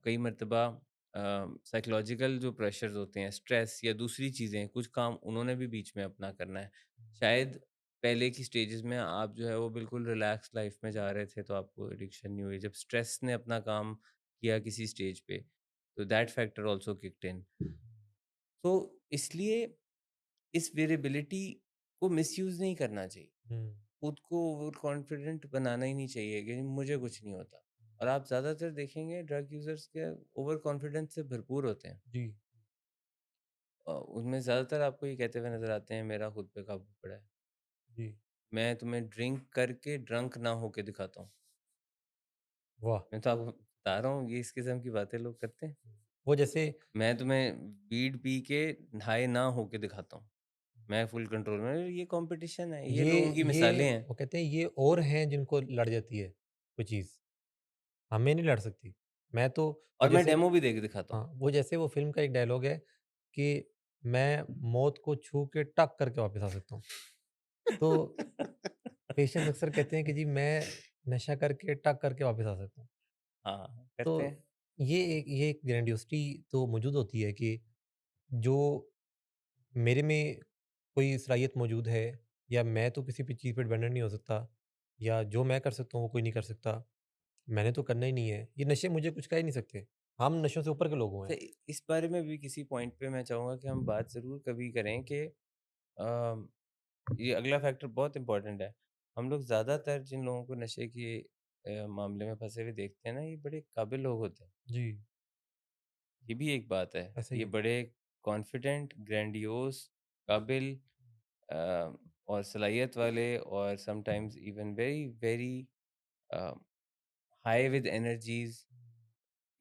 कई मर्तबा साइकोलॉजिकल जो प्रेशर्स होते हैं, स्ट्रेस या दूसरी चीज़ें, कुछ काम उन्होंने भी बीच में अपना करना है। शायद पहले की स्टेजेस में आप जो है वो बिल्कुल रिलैक्स लाइफ में जा रहे थे, तो आपको एडिक्शन नहीं हुई। जब स्ट्रेस ने अपना काम किया किसी स्टेज पे, तो that factor also kicked in. तो इसलिए इस वेरिएबिलिटी को मिसयूज़ नहीं करना चाहिए। हुँ, खुद को ओवर कॉन्फिडेंट बनाना ही नहीं चाहिए कि मुझे कुछ नहीं होता। और आप ज़्यादातर देखेंगे ड्रग यूज़र्स के ओवर कॉन्फिडेंस से भरपूर होते हैं। जी, उनमें ज़्यादातर आपको ये कहते हुए नज़र आते हैं मेरा खुद पे काबू पड़ा है। जी, मैं तुम्हें ड्रिंक करके ड्रंक ना होके दिखाता हूँ। वाह! मैं तो आपको बता रहा हूँ ये इस किस्म की बातें लोग करते हैं। वो जैसे मैं तुम्हें वीड पी के हाई ना होके दिखाता हूँ। मैं फुल कंट्रोल में, ये कॉम्पिटिशन है, ये लोगों की ये मिसालें हैं। वो कहते हैं ये और हैं जिनको लड़ जाती है कोई चीज़, हमें नहीं लड़ सकती। मैं तो वो और मैं जैसे डेमो भी दे के दिखाता हूँ। हाँ, वो जैसे वो फ़िल्म का एक डायलॉग है कि मैं मौत को छू के टक करके वापस आ सकता हूँ। तो पेशेंट्स अक्सर कहते हैं कि जी मैं नशा करके टक करके वापस आ सकता हूँ। हाँ, तो करते हैं। ये एक ग्रैंडियोसिटी तो मौजूद होती है कि जो मेरे में कोई सलाहियत मौजूद है या मैं तो किसी भी चीज़ पे डिपेंडेंट नहीं हो सकता या जो मैं कर सकता हूँ वो कोई नहीं कर सकता। मैंने तो करना ही नहीं है। ये नशे मुझे कुछ कह ही नहीं सकते। हम नशों से ऊपर के लोग हुए तो हैं। इस बारे में भी किसी पॉइंट पे मैं चाहूँगा कि हम बात ज़रूर कभी करें कि ये अगला फैक्टर बहुत इम्पोर्टेंट है। हम लोग ज़्यादातर जिन लोगों को नशे के मामले में फँसे हुए देखते हैं ना, ये बड़े काबिल लोग होते हैं। जी, ये भी एक बात है। ऐसा ही ये है। बड़े कॉन्फिडेंट, ग्रैंडियोस, काबिल, अ, और सलाहियत वाले और sometimes even very very high with energies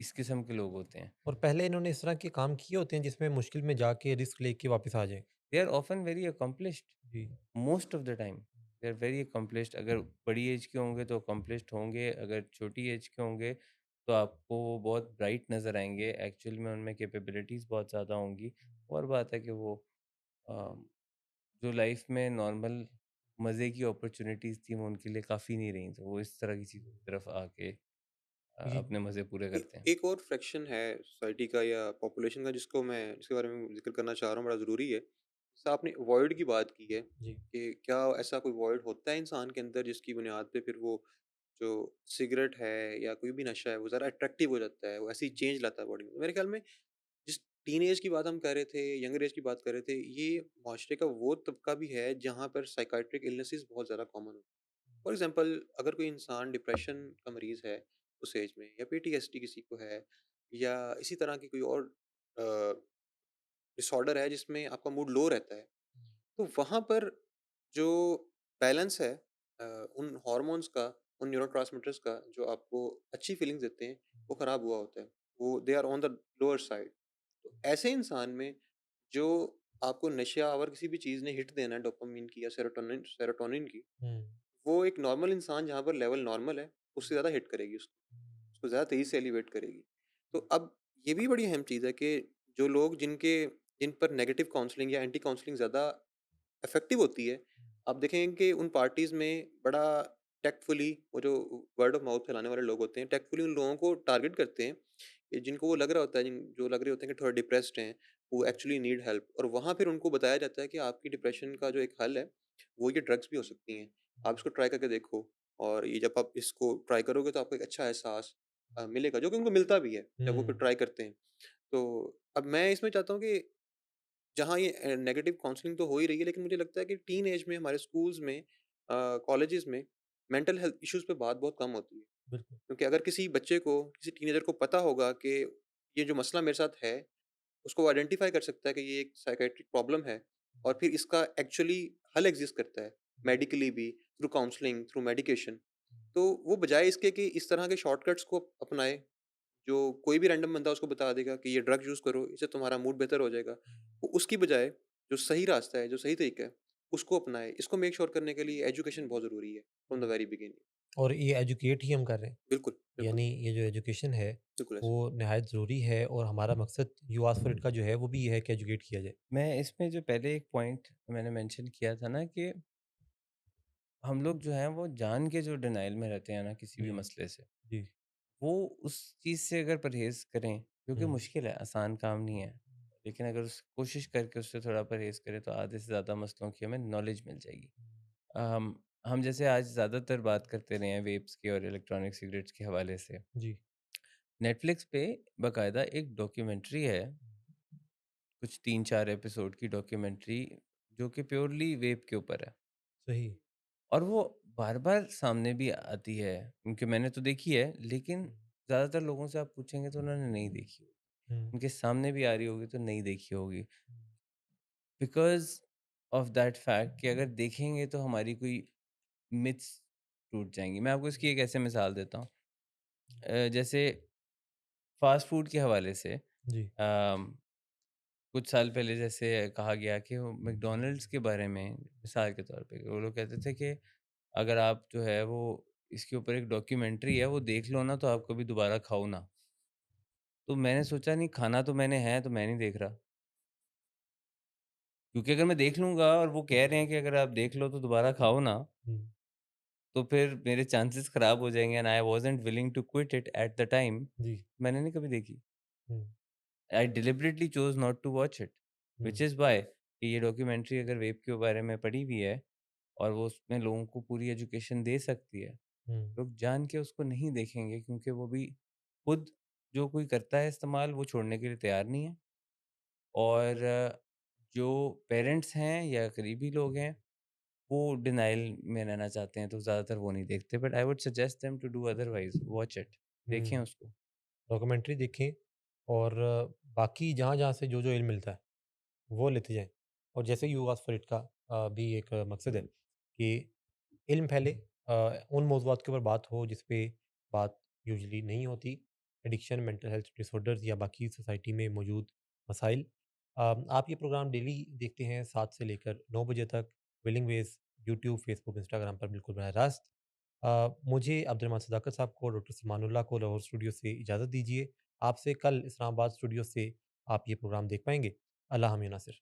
इस किस्म के लोग होते हैं। और पहले इन्होंने इस तरह के काम किए होते हैं जिसमें मुश्किल में जाके रिस्क लेके वापस आ जाएँ। They are often very accomplished जी। Most of the time. They are very accomplished. अगर बड़ी एज के होंगे तो अकम्पलिश्ड होंगे, अगर छोटी एज के होंगे तो आपको वो बहुत ब्राइट नज़र आएँगे। एक्चुअल में उनमें कैपेबिलिटीज़ बहुत ज़्यादा होंगी। और बात है कि वो अ, जो लाइफ में नॉर्मल मज़े की अपॉर्च्युनिटीज़ थी वो उनके लिए काफ़ी नहीं रहीं, तो वो इस तरह की चीज़ों की तरफ आके ये अपने मज़े पूरे ए करते हैं। एक और फ्रैक्शन है सोसाइटी का या पॉपुलेशन का जिसके बारे में ज़िक्र करना चाह रहा हूँ, बड़ा ज़रूरी है। जैसे आपने वॉइड की बात की है जी। कि क्या ऐसा कोई वॉइड होता है इंसान के अंदर जिसकी बुनियाद पे फिर वो जो सिगरेट है या कोई भी नशा है वो ज़रा अट्रैक्टिव हो जाता है, वो ऐसी चेंज लाता है बॉडी में। मेरे ख़्याल में जिस टीनेज की बात हम कर रहे थे, यंगर एज की बात कर रहे थे, ये माशरे का वो तबका भी है जहाँ पर साइकियाट्रिक इलनेसेस बहुत ज़्यादा कॉमन होती हैं। फॉर एग्ज़ाम्पल अगर कोई इंसान डिप्रेशन का मरीज़ है उस एज में, या पीटीएसडी किसी को है, या इसी तरह की कोई और अ, डिसऑर्डर है जिसमें आपका मूड लो रहता है, तो वहाँ पर जो बैलेंस है उन हॉर्मोन्स का, उन न्यूरोट्रांसमीटर्स का जो आपको अच्छी फीलिंग्स देते हैं, वो ख़राब हुआ होता है। वो they are on the lower side. तो ऐसे इंसान में जो आपको नशा और किसी भी चीज़ ने हिट देना है डोपामाइन की या सेरोटोनिन सेरोटोनिन की, हुँ। वो एक नॉर्मल इंसान जहाँ पर लेवल नॉर्मल है, उससे ज़्यादा हिट करेगी उसको। उसको ज़्यादा तेज़ी से एलिवेट करेगी। तो अब ये भी बड़ी अहम चीज़ है कि जो लोग जिन पर नेगेटिव काउंसलिंग या एंटी काउंसलिंग ज़्यादा इफ़ेक्टिव होती है, आप देखेंगे कि उन पार्टीज़ में बड़ा टैक्टफुली वो जो वर्ड ऑफ माउथ फैलाने वाले लोग होते हैं, टैक्टफुली उन लोगों को टारगेट करते हैं कि जिनको वो लग रहा होता है, जो लग रहे होते हैं कि थोड़ा डिप्रेस्ड हैं, वो एक्चुअली नीड हेल्प, और वहाँ फिर उनको बताया जाता है कि आपकी डिप्रेशन का जो एक हल है, वो ये ड्रग्स भी हो सकती हैं। आप इसको ट्राई करके देखो, और ये जब आप इसको ट्राई करोगे तो आपको एक अच्छा एहसास मिलेगा, जो कि उनको मिलता भी है, जब वो फिर हुँ। ट्राई करते हैं। तो अब मैं इसमें चाहता हूँ कि जहाँ ये नेगेटिव काउंसलिंग तो हो ही रही है, लेकिन मुझे लगता है कि टीन एज में हमारे स्कूल्स में, कॉलेजेस में मेंटल हेल्थ इश्यूज़ पे बात बहुत कम होती है। बिल्कुल। क्योंकि अगर किसी बच्चे को, किसी टीनेजर को पता होगा कि ये जो मसला मेरे साथ है, उसको वो आइडेंटिफ़ाई कर सकता है कि ये एक साइकियाट्रिक प्रॉब्लम है, और फिर इसका एक्चुअली हल एग्ज़िस्ट करता है, मेडिकली भी, थ्रू काउंसलिंग, थ्रू मेडिकेशन। तो वो बजाय इसके कि इस तरह के शॉर्टकट्स को अपनाए, जो कोई भी रैंडम बंदा उसको बता देगा कि ये ड्रग यूज़ करो, इससे तुम्हारा मूड बेहतर हो जाएगा। वो उसकी बजाय जो सही रास्ता है, जो सही तरीका है, उसको अपनाए। इसको मेक श्योर करने के लिए एजुकेशन बहुत ज़रूरी है, फ्रॉम द वेरी बिगिनिंग। और ये एजुकेट ही हम कर रहे हैं। बिल्कुल, बिल्कुल, यानी ये जो एजुकेशन है, बिल्कुल ऐसे। वो निहायत ज़रूरी है और हमारा मकसद यू आस्क फॉर इट का जो है, वो भी ये है कि एजुकेट किया जाए। मैं इसमें जो पहले एक पॉइंट मैंने मेंशन किया था ना कि हम लोग जो हैं वो जान के जो डिनायल में रहते हैं ना किसी भी हुँ। मसले से, जी। वो उस चीज़ से अगर परहेज़ करें, जो कि हुँ। मुश्किल है, आसान काम नहीं है। लेकिन अगर उस कोशिश करके उससे थोड़ा परहेज़ करें तो आधे से ज़्यादा मसलों की हमें नॉलेज मिल जाएगी। हम जैसे आज ज़्यादातर बात करते रहे हैं वेप्स की और इलेक्ट्रॉनिक सिगरेट्स के हवाले से। जी। नेटफ्लिक्स पे बाकायदा एक डॉक्यूमेंट्री है, कुछ 3-4 एपिसोड की डॉक्यूमेंट्री जो कि प्योरली वेप के ऊपर है। सही। और वो बार-बार सामने भी आती है, क्योंकि मैंने तो देखी है, लेकिन ज़्यादातर लोगों से आप पूछेंगे तो उन्होंने नहीं देखी होगी। हुँ। उनके सामने भी आ रही होगी तो नहीं देखी होगी। बिकॉज़ ऑफ दैट फैक्ट कि अगर देखेंगे तो हमारी कोई मिथ्स टूट जाएँगी। मैं आपको इसकी एक ऐसे मिसाल देता हूँ। जैसे फ़ास्ट फूड के हवाले से जी। कुछ साल पहले जैसे कहा गया कि वो मैकडॉनल्ड्स के बारे में मिसाल के तौर पे वो लोग कहते थे कि अगर आप जो है वो इसके ऊपर एक डॉक्यूमेंट्री है वो देख लो ना तो आप कभी दोबारा खाओ ना। तो मैंने सोचा नहीं खाना तो मैंने है तो मैं नहीं देख रहा। क्योंकि अगर मैं देख लूँगा और वो कह रहे हैं कि अगर आप देख लो तो दोबारा खाओ ना, हुँ। तो फिर मेरे चांसेस खराब हो जाएँगे and I wasn't willing to quit it at the time. जी। मैंने नहीं कभी देखी। Hmm. I deliberately chose not to watch it, hmm. Which is why कि ये डॉक्यूमेंट्री अगर वेब के बारे में पड़ी हुई है और वो उसमें लोगों को पूरी एजुकेशन दे सकती है, हुँ। लोग जान के उसको नहीं देखेंगे क्योंकि वो भी खुद जो कोई करता है इस्तेमाल वो छोड़ने के लिए तैयार नहीं है। और जो पेरेंट्स हैं या करीबी लोग हैं, वो डिनायल में रहना चाहते हैं तो ज़्यादातर वो नहीं देखते, but I would suggest them to do otherwise, watch it, देखें हुँ। उसको। डॉक्यूमेंट्री देखें और बाकी जहाँ-जहाँ से जो-जो इल्म मिलता है, वो लेते जाएँ। और जैसे यू आस्क्ड फॉर इट का भी एक मकसद है कि इल्म फैले, उन मौज़ूआत के ऊपर बात हो जिस पे बात यूजुअली नहीं होती। एडिक्शन, मेंटल हेल्थ डिसऑर्डर्स या बाकी सोसाइटी में मौजूद मसाइल। आप ये प्रोग्राम डेली देखते हैं 7 से लेकर 9 बजे तक Willing Ways YouTube, Facebook, Instagram पर बिल्कुल बराह रास्त। मुझे अब्दुल सदाकत साहब को, डॉक्टर सलमानुल्लाह को लाहौर स्टूडियो से इजाज़त दीजिए। आपसे कल इस्लामाबाद स्टूडियो से आप ये प्रोग्राम देख पाएँगे। अल्लाह हामिया नासिर।